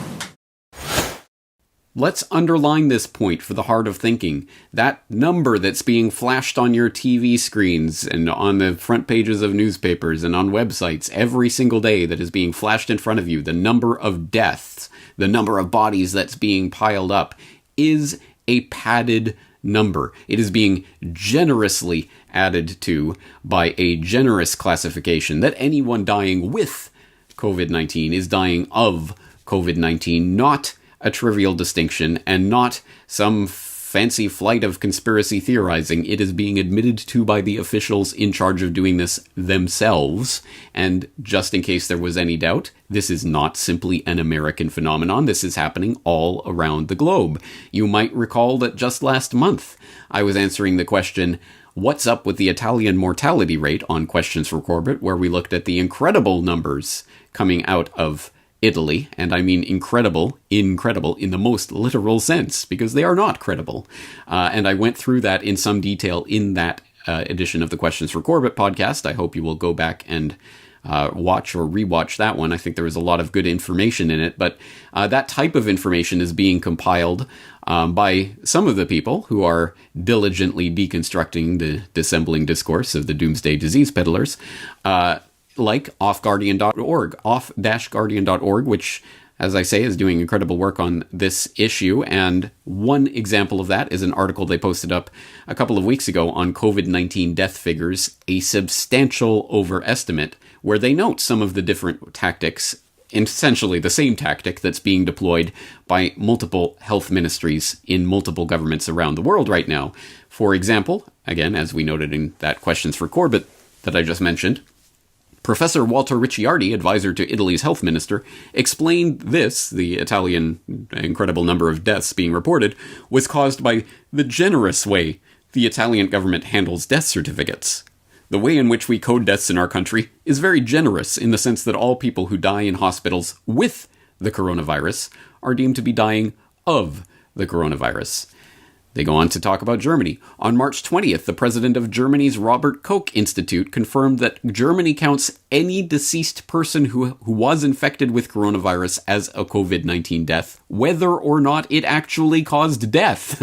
Let's underline this point for the heart of thinking. That number that's being flashed on your TV screens and on the front pages of newspapers and on websites every single day that is being flashed in front of you, the number of deaths, the number of bodies that's being piled up, is a padded number. It is being generously added to by a generous classification that anyone dying with COVID-19 is dying of COVID-19, not a trivial distinction, and not some fancy flight of conspiracy theorizing. It is being admitted to by the officials in charge of doing this themselves. And just in case there was any doubt, this is not simply an American phenomenon. This is happening all around the globe. You might recall that just last month, I was answering the question, what's up with the Italian mortality rate on Questions for Corbett, where we looked at the incredible numbers coming out of Italy, and I mean incredible in the most literal sense, because they are not credible. And I went through that in some detail in that edition of the Questions for Corbett podcast. I hope you will go back and watch or rewatch that one. I think there was a lot of good information in it, but that type of information is being compiled by some of the people who are diligently deconstructing the dissembling discourse of the doomsday disease peddlers, like off-guardian.org, which, as I say, is doing incredible work on this issue. And one example of that is an article they posted up a couple of weeks ago on COVID-19 death figures, a substantial overestimate, where they note some of the different tactics, essentially the same tactic that's being deployed by multiple health ministries in multiple governments around the world right now. For example, again, as we noted in that Questions for Corbett that I just mentioned, Professor Walter Ricciardi, advisor to Italy's health minister, explained this, the Italian incredible number of deaths being reported, was caused by the generous way the Italian government handles death certificates. The way in which we code deaths in our country is very generous in the sense that all people who die in hospitals with the coronavirus are deemed to be dying of the coronavirus. They go on to talk about Germany. On March 20th, the president of Germany's Robert Koch Institute confirmed that Germany counts any deceased person who was infected with coronavirus as a COVID-19 death, whether or not it actually caused death.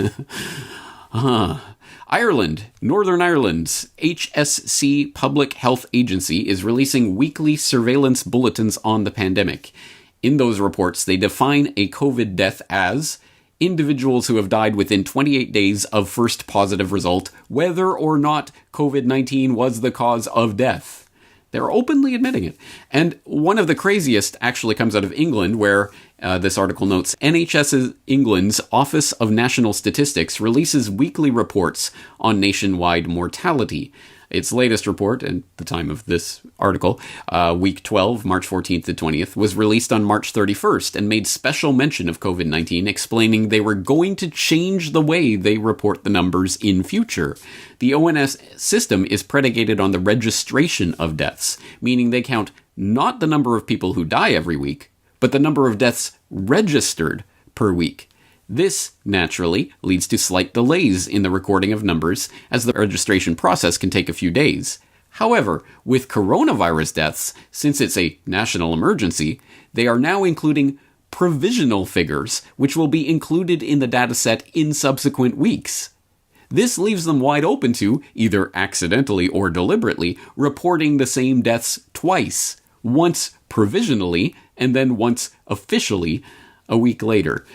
Ireland, Northern Ireland's HSC Public Health Agency is releasing weekly surveillance bulletins on the pandemic. In those reports, they define a COVID death as individuals who have died within 28 days of first positive result, whether or not COVID-19 was the cause of death. They're openly admitting it. And one of the craziest actually comes out of England, where this article notes, NHS England's Office of National Statistics releases weekly reports on nationwide mortality. Its latest report, at the time of this article, week 12, March 14th to 20th, was released on March 31st and made special mention of COVID-19, explaining they were going to change the way they report the numbers in future. The ONS system is predicated on the registration of deaths, meaning they count not the number of people who die every week, but the number of deaths registered per week. This, naturally, leads to slight delays in the recording of numbers, as the registration process can take a few days. However, with coronavirus deaths, since it's a national emergency, they are now including provisional figures, which will be included in the dataset in subsequent weeks. This leaves them wide open to, either accidentally or deliberately, reporting the same deaths twice, once provisionally and then once officially a week later.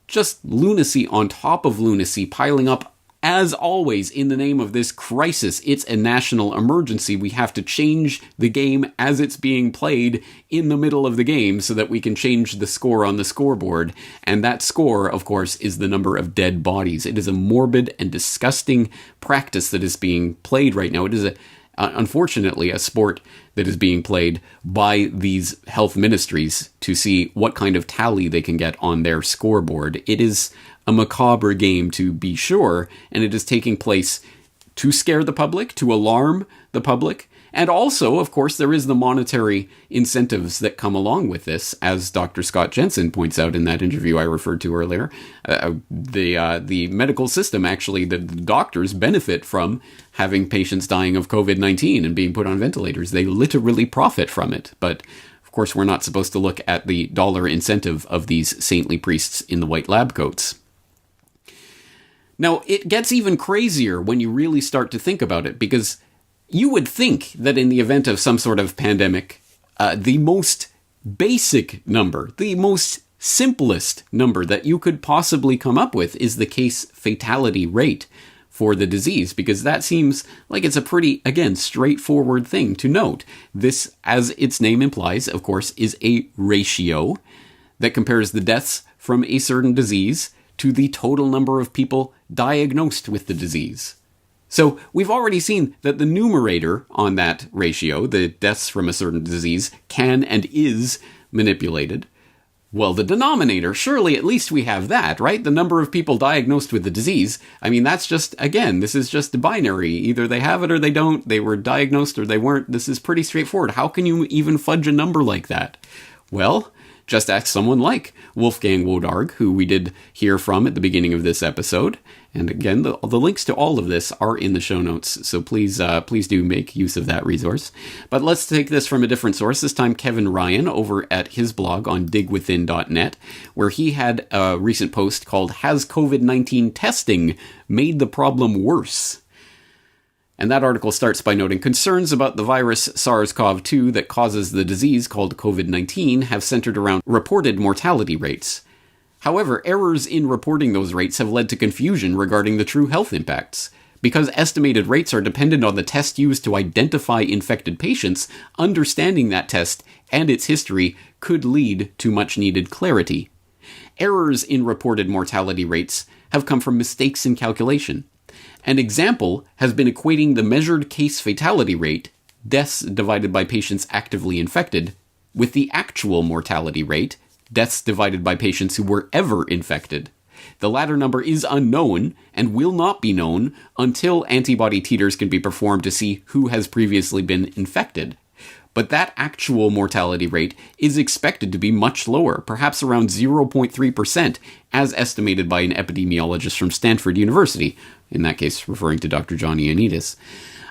Just lunacy on top of lunacy piling up, as always, in the name of this crisis. It's a national emergency. We have to change the game as it's being played in the middle of the game so that we can change the score on the scoreboard. And that score, of course, is the number of dead bodies. It is a morbid and disgusting practice that is being played right now. It is unfortunately a sport that is being played by these health ministries to see what kind of tally they can get on their scoreboard. It is a macabre game, to be sure, and it is taking place to scare the public, to alarm the public. And also, of course, there is the monetary incentives that come along with this, as Dr. Scott Jensen points out in that interview I referred to earlier. The medical system, actually, the doctors benefit from having patients dying of COVID-19 and being put on ventilators. They literally profit from it. But, of course, we're not supposed to look at the dollar incentive of these saintly priests in the white lab coats. Now, it gets even crazier when you really start to think about it, because you would think that in the event of some sort of pandemic, the most basic number, the most simplest number that you could possibly come up with is the case fatality rate for the disease, because that seems like it's a pretty, again, straightforward thing to note. This, as its name implies, of course, is a ratio that compares the deaths from a certain disease to the total number of people diagnosed with the disease. So we've already seen that the numerator on that ratio, the deaths from a certain disease, can and is manipulated. Well, the denominator, surely at least we have that, right? The number of people diagnosed with the disease. I mean, that's just, again, this is just binary. Either they have it or they don't. They were diagnosed or they weren't. This is pretty straightforward. How can you even fudge a number like that? Well, just ask someone like Wolfgang Wodarg, who we did hear from at the beginning of this episode. And again, the links to all of this are in the show notes, so please do make use of that resource. But let's take this from a different source, this time Kevin Ryan over at his blog on digwithin.net, where he had a recent post called, "Has COVID-19 testing made the problem worse?" And that article starts by noting concerns about the virus SARS-CoV-2 that causes the disease called COVID-19 have centered around reported mortality rates. However, errors in reporting those rates have led to confusion regarding the true health impacts. Because estimated rates are dependent on the test used to identify infected patients, understanding that test and its history could lead to much-needed clarity. Errors in reported mortality rates have come from mistakes in calculation. An example has been equating the measured case fatality rate, deaths divided by patients actively infected, with the actual mortality rate, deaths divided by patients who were ever infected. The latter number is unknown and will not be known until antibody titers can be performed to see who has previously been infected. But that actual mortality rate is expected to be much lower, perhaps around 0.3%, as estimated by an epidemiologist from Stanford University, in that case referring to Dr. John Ioannidis.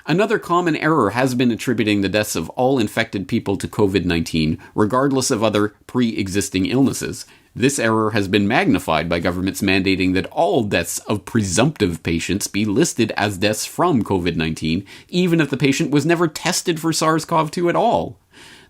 Another common error has been attributing the deaths of all infected people to COVID-19, regardless of other pre-existing illnesses. This error has been magnified by governments mandating that all deaths of presumptive patients be listed as deaths from COVID-19, even if the patient was never tested for SARS-CoV-2 at all.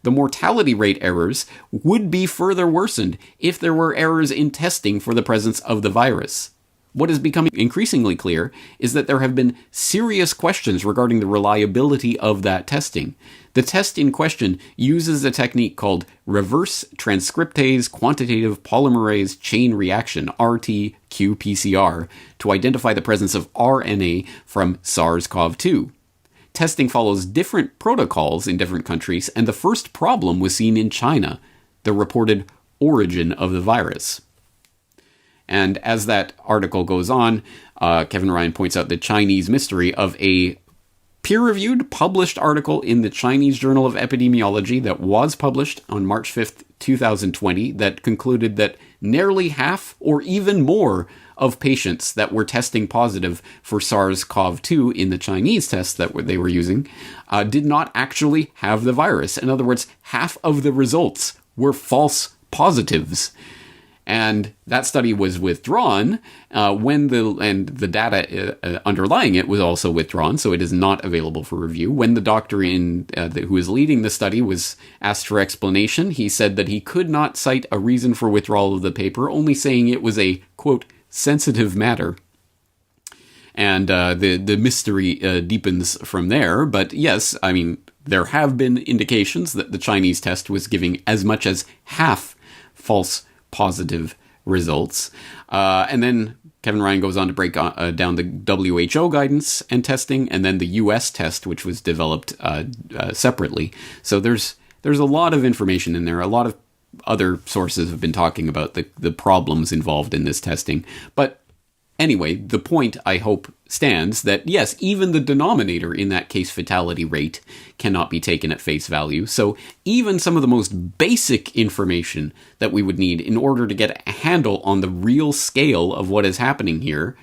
the mortality rate errors would be further worsened if there were errors in testing for the presence of the virus. What is becoming increasingly clear is that there have been serious questions regarding the reliability of that testing. The test in question uses a technique called reverse transcriptase quantitative polymerase chain reaction, RT-qPCR, to identify the presence of RNA from SARS-CoV-2. Testing follows different protocols in different countries, and the first problem was seen in China, the reported origin of the virus. And as that article goes on, Kevin Ryan points out the Chinese mystery of a peer-reviewed, published article in the Chinese Journal of Epidemiology that was published on March 5th, 2020, that concluded that nearly half or even more of patients that were testing positive for SARS-CoV-2 in the Chinese tests that they were using did not actually have the virus. In other words, half of the results were false positives. And that study was withdrawn and the data underlying it was also withdrawn, so it is not available for review. When the doctor who is leading the study was asked for explanation, he said that he could not cite a reason for withdrawal of the paper, only saying it was a, quote, sensitive matter. And the mystery deepens from there. But yes, I mean, there have been indications that the Chinese test was giving as much as half false positive results. And then Kevin Ryan goes on to break down the WHO guidance and testing, and then the US test, which was developed separately. So there's a lot of information in there. A lot of other sources have been talking about the problems involved in this testing. But anyway, the point, I hope, stands that, yes, even the denominator in that case fatality rate cannot be taken at face value. So even some of the most basic information that we would need in order to get a handle on the real scale of what is happening here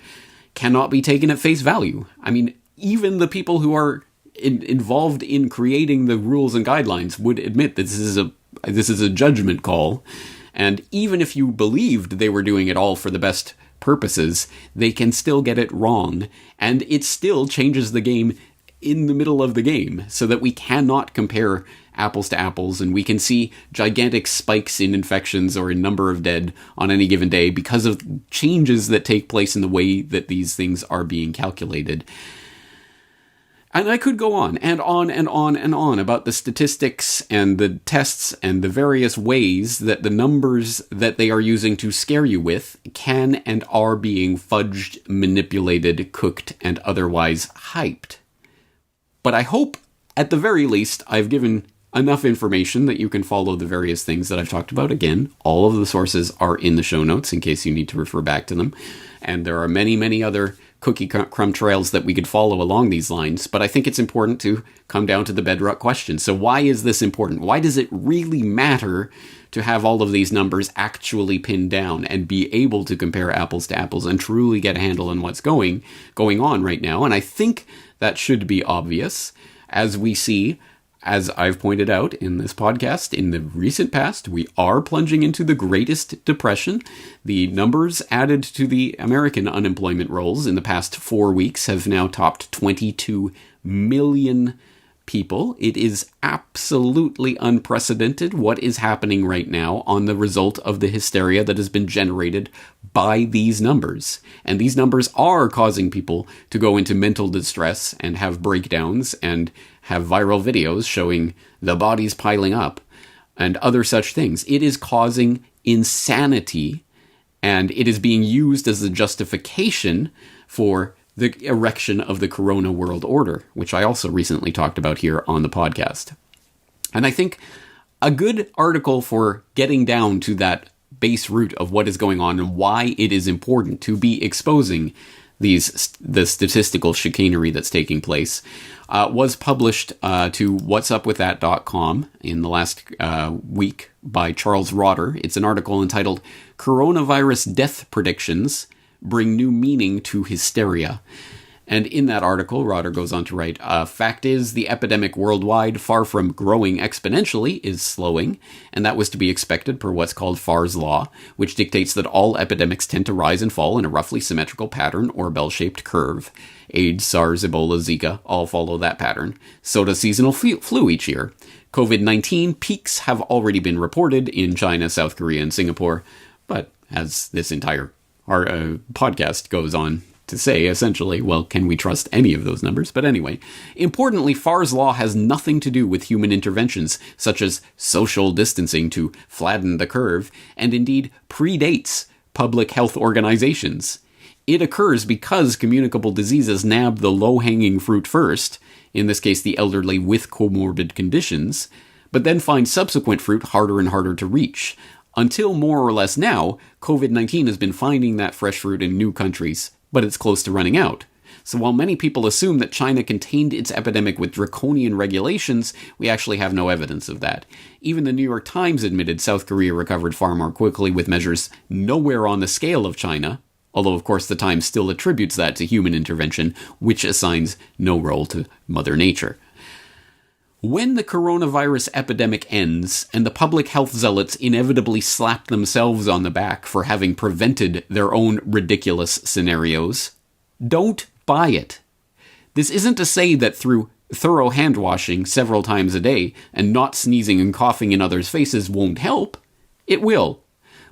cannot be taken at face value. I mean, even the people who are involved in creating the rules and guidelines would admit that this is a judgment call. And even if you believed they were doing it all for the best purposes, they can still get it wrong, and it still changes the game in the middle of the game, so that we cannot compare apples to apples, and we can see gigantic spikes in infections or in number of dead on any given day because of changes that take place in the way that these things are being calculated. And I could go on and on and on and on about the statistics and the tests and the various ways that the numbers that they are using to scare you with can and are being fudged, manipulated, cooked, and otherwise hyped. But I hope, at the very least, I've given enough information that you can follow the various things that I've talked about. Again, all of the sources are in the show notes in case you need to refer back to them. And there are many, many other cookie crumb trails that we could follow along these lines, but I think it's important to come down to the bedrock question. So why is this important? Why does it really matter to have all of these numbers actually pinned down and be able to compare apples to apples and truly get a handle on what's going on right now? And I think that should be obvious, as we see, as I've pointed out in this podcast, in the recent past, we are plunging into the Greatest Depression. The numbers added to the American unemployment rolls in the past 4 weeks have now topped 22 million people. It is absolutely unprecedented what is happening right now on the result of the hysteria that has been generated by these numbers. And these numbers are causing people to go into mental distress and have breakdowns and have viral videos showing the bodies piling up and other such things. It is causing insanity, and it is being used as a justification for the erection of the Corona World Order, which I also recently talked about here on the podcast. And I think a good article for getting down to that base root of what is going on and why it is important to be exposing the statistical chicanery that's taking place was published to whatsupwiththat.com in the last week by Charles Rotter. It's an article entitled "Coronavirus Death Predictions Bring New Meaning to Hysteria." And in that article, Rotter goes on to write, fact is, the epidemic worldwide, far from growing exponentially, is slowing, and that was to be expected per what's called Farr's law, which dictates that all epidemics tend to rise and fall in a roughly symmetrical pattern or bell-shaped curve. AIDS, SARS, Ebola, Zika all follow that pattern. So does seasonal flu each year. COVID-19 peaks have already been reported in China, South Korea, and Singapore, but as this entire podcast goes on to say, essentially, well, can we trust any of those numbers? But anyway, importantly, Farr's law has nothing to do with human interventions, such as social distancing to flatten the curve, and indeed predates public health organizations. It occurs because communicable diseases nab the low-hanging fruit first, in this case the elderly with comorbid conditions, but then find subsequent fruit harder and harder to reach. Until more or less now, COVID-19 has been finding that fresh fruit in new countries, but it's close to running out. So while many people assume that China contained its epidemic with draconian regulations, we actually have no evidence of that. Even the New York Times admitted South Korea recovered far more quickly with measures nowhere on the scale of China, although of course the Times still attributes that to human intervention, which assigns no role to Mother Nature. When the coronavirus epidemic ends and the public health zealots inevitably slap themselves on the back for having prevented their own ridiculous scenarios, don't buy it. This isn't to say that through thorough hand washing several times a day and not sneezing and coughing in others' faces won't help. It will.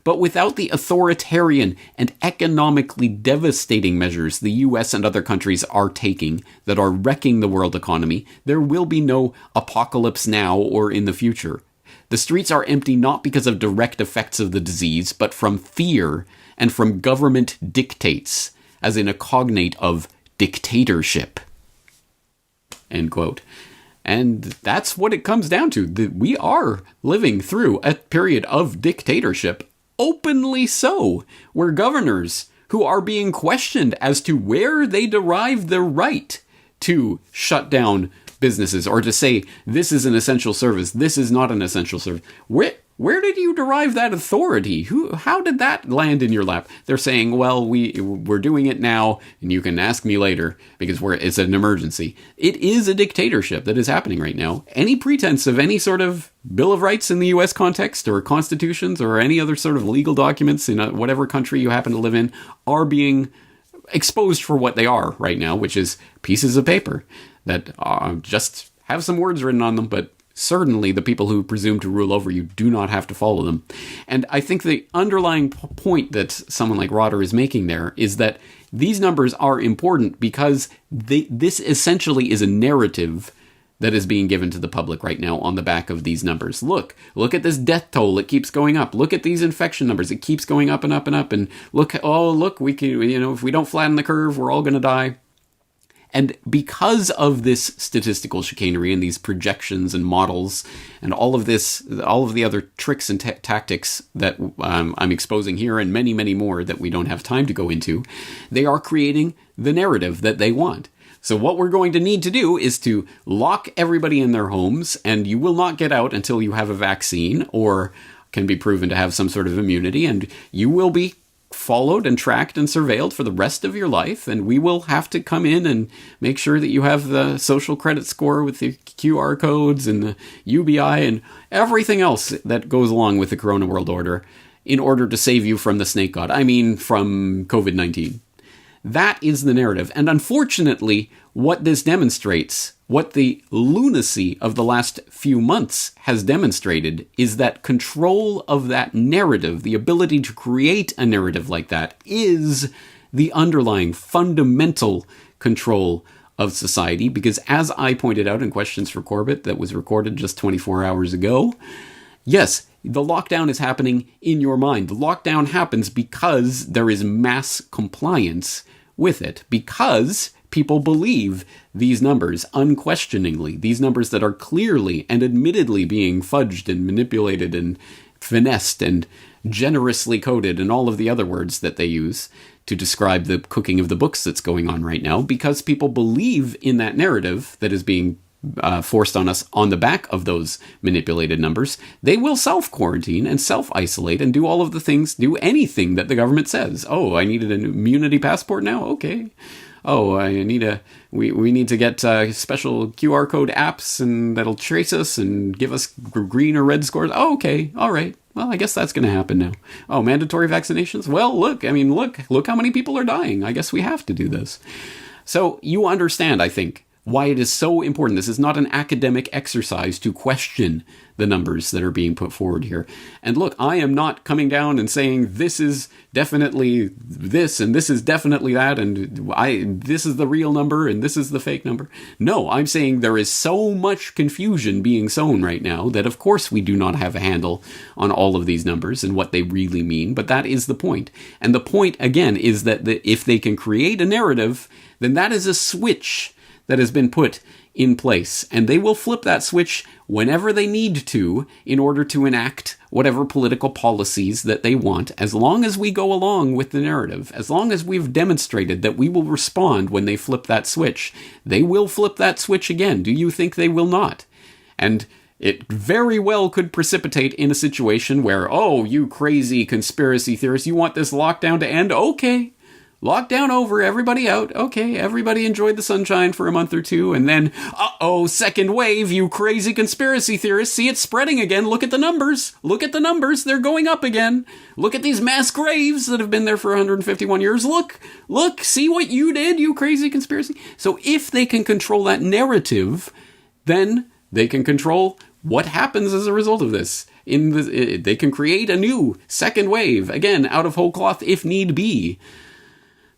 But without the authoritarian and economically devastating measures the US and other countries are taking that are wrecking the world economy, there will be no apocalypse now or in the future. The streets are empty not because of direct effects of the disease, but from fear and from government dictates, as in a cognate of dictatorship. End quote. And that's what it comes down to. We are living through a period of dictatorship. Openly so, where governors who are being questioned as to where they derive the right to shut down businesses or to say this is an essential service, this is not an essential service. Where did you derive that authority? How did that land in your lap? They're saying, well, we're doing it now, and you can ask me later because it's an emergency. It is a dictatorship that is happening right now. Any pretense of any sort of Bill of Rights in the U.S. context or constitutions or any other sort of legal documents in whatever country you happen to live in are being exposed for what they are right now, which is pieces of paper that just have some words written on them, but certainly the people who presume to rule over you do not have to follow them. And I think the underlying point that someone like Rotter is making there is that these numbers are important because this essentially is a narrative that is being given to the public right now on the back of these numbers. Look at this death toll. It keeps going up. Look at these infection numbers. It keeps going up and up and up. And look, we can, if we don't flatten the curve, we're all going to die. And because of this statistical chicanery and these projections and models and all of the other tricks and tactics that I'm exposing here and many, many more that we don't have time to go into, they are creating the narrative that they want. So what we're going to need to do is to lock everybody in their homes, and you will not get out until you have a vaccine or can be proven to have some sort of immunity, and you will be followed and tracked and surveilled for the rest of your life, and we will have to come in and make sure that you have the social credit score with the QR codes and the UBI and everything else that goes along with the Corona World Order in order to save you from the snake god. I mean, from COVID-19. That is the narrative. And unfortunately, what this demonstrates, what the lunacy of the last few months has demonstrated, is that control of that narrative, the ability to create a narrative like that, is the underlying fundamental control of society. Because as I pointed out in Questions for Corbett that was recorded just 24 hours ago, yes, the lockdown is happening in your mind. The lockdown happens because there is mass compliance with it, because people believe these numbers unquestioningly, these numbers that are clearly and admittedly being fudged and manipulated and finessed and generously coded and all of the other words that they use to describe the cooking of the books that's going on right now, because people believe in that narrative that is being forced on us on the back of those manipulated numbers. They will self-quarantine and self-isolate and do all of the things, do anything that the government says. Oh, I needed an immunity passport now? Okay. we need to get special QR code apps and that'll trace us and give us green or red scores. Oh, okay, all right. Well, I guess that's going to happen now. Oh, mandatory vaccinations? Well, look how many people are dying. I guess we have to do this. So you understand, I think, why it is so important. This is not an academic exercise to question the numbers that are being put forward here. And look, I am not coming down and saying this is definitely this and this is definitely that and this is the real number and this is the fake number. No, I'm saying there is so much confusion being sown right now that of course we do not have a handle on all of these numbers and what they really mean, but that is the point. And the point, again, is that if they can create a narrative, then that is a switch that has been put in place, and they will flip that switch whenever they need to in order to enact whatever political policies that they want, as long as we go along with the narrative, as long as we've demonstrated that we will respond when they flip that switch. They will flip that switch again. Do you think they will not? And it very well could precipitate in a situation where, oh, you crazy conspiracy theorists, you want this lockdown to end? Okay. Lockdown over, everybody out. Okay, everybody enjoyed the sunshine for a month or two, and then, second wave, you crazy conspiracy theorists. See, it's spreading again. Look at the numbers. Look at the numbers. They're going up again. Look at these mass graves that have been there for 151 years. Look, see what you did, you crazy conspiracy. So if they can control that narrative, then they can control what happens as a result of this. They can create a new second wave, again, out of whole cloth if need be.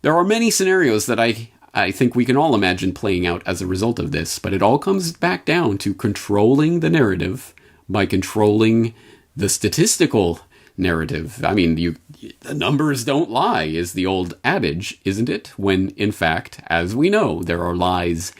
There are many scenarios that I think we can all imagine playing out as a result of this, but it all comes back down to controlling the narrative by controlling the statistical narrative. I mean, the numbers don't lie is the old adage, isn't it? When, in fact, as we know, there are lies,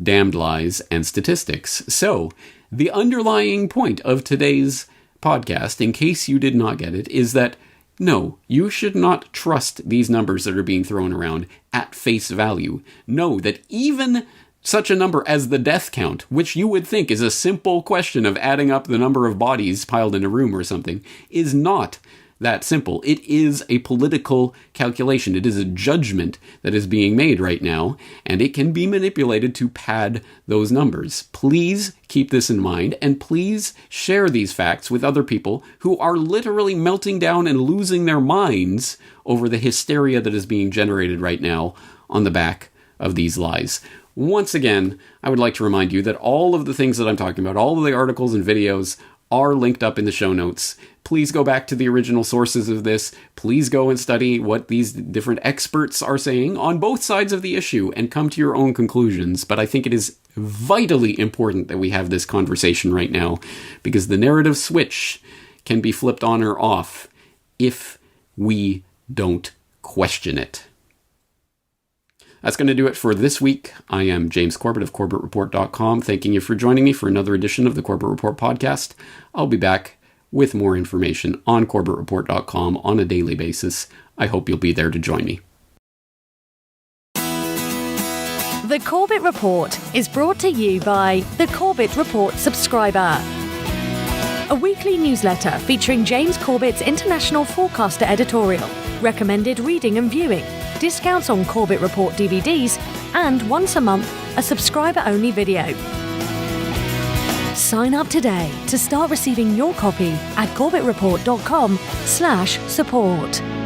damned lies, and statistics. So, the underlying point of today's podcast, in case you did not get it, is that no, you should not trust these numbers that are being thrown around at face value. Know that even such a number as the death count, which you would think is a simple question of adding up the number of bodies piled in a room or something, is not that simple. It is a political calculation. It is a judgment that is being made right now, and it can be manipulated to pad those numbers. Please keep this in mind, and please share these facts with other people who are literally melting down and losing their minds over the hysteria that is being generated right now on the back of these lies. Once again, I would like to remind you that all of the things that I'm talking about, all of the articles and videos, are linked up in the show notes. Please go back to the original sources of this. Please go and study what these different experts are saying on both sides of the issue and come to your own conclusions. But I think it is vitally important that we have this conversation right now, because the narrative switch can be flipped on or off if we don't question it. That's going to do it for this week. I am James Corbett of CorbettReport.com, thanking you for joining me for another edition of the Corbett Report podcast. I'll be back with more information on CorbettReport.com on a daily basis. I hope you'll be there to join me. The Corbett Report is brought to you by the Corbett Report subscriber, a weekly newsletter featuring James Corbett's International Forecaster editorial, recommended reading and viewing, discounts on Corbett Report DVDs, and once a month, a subscriber-only video. Sign up today to start receiving your copy at CorbettReport.com/support.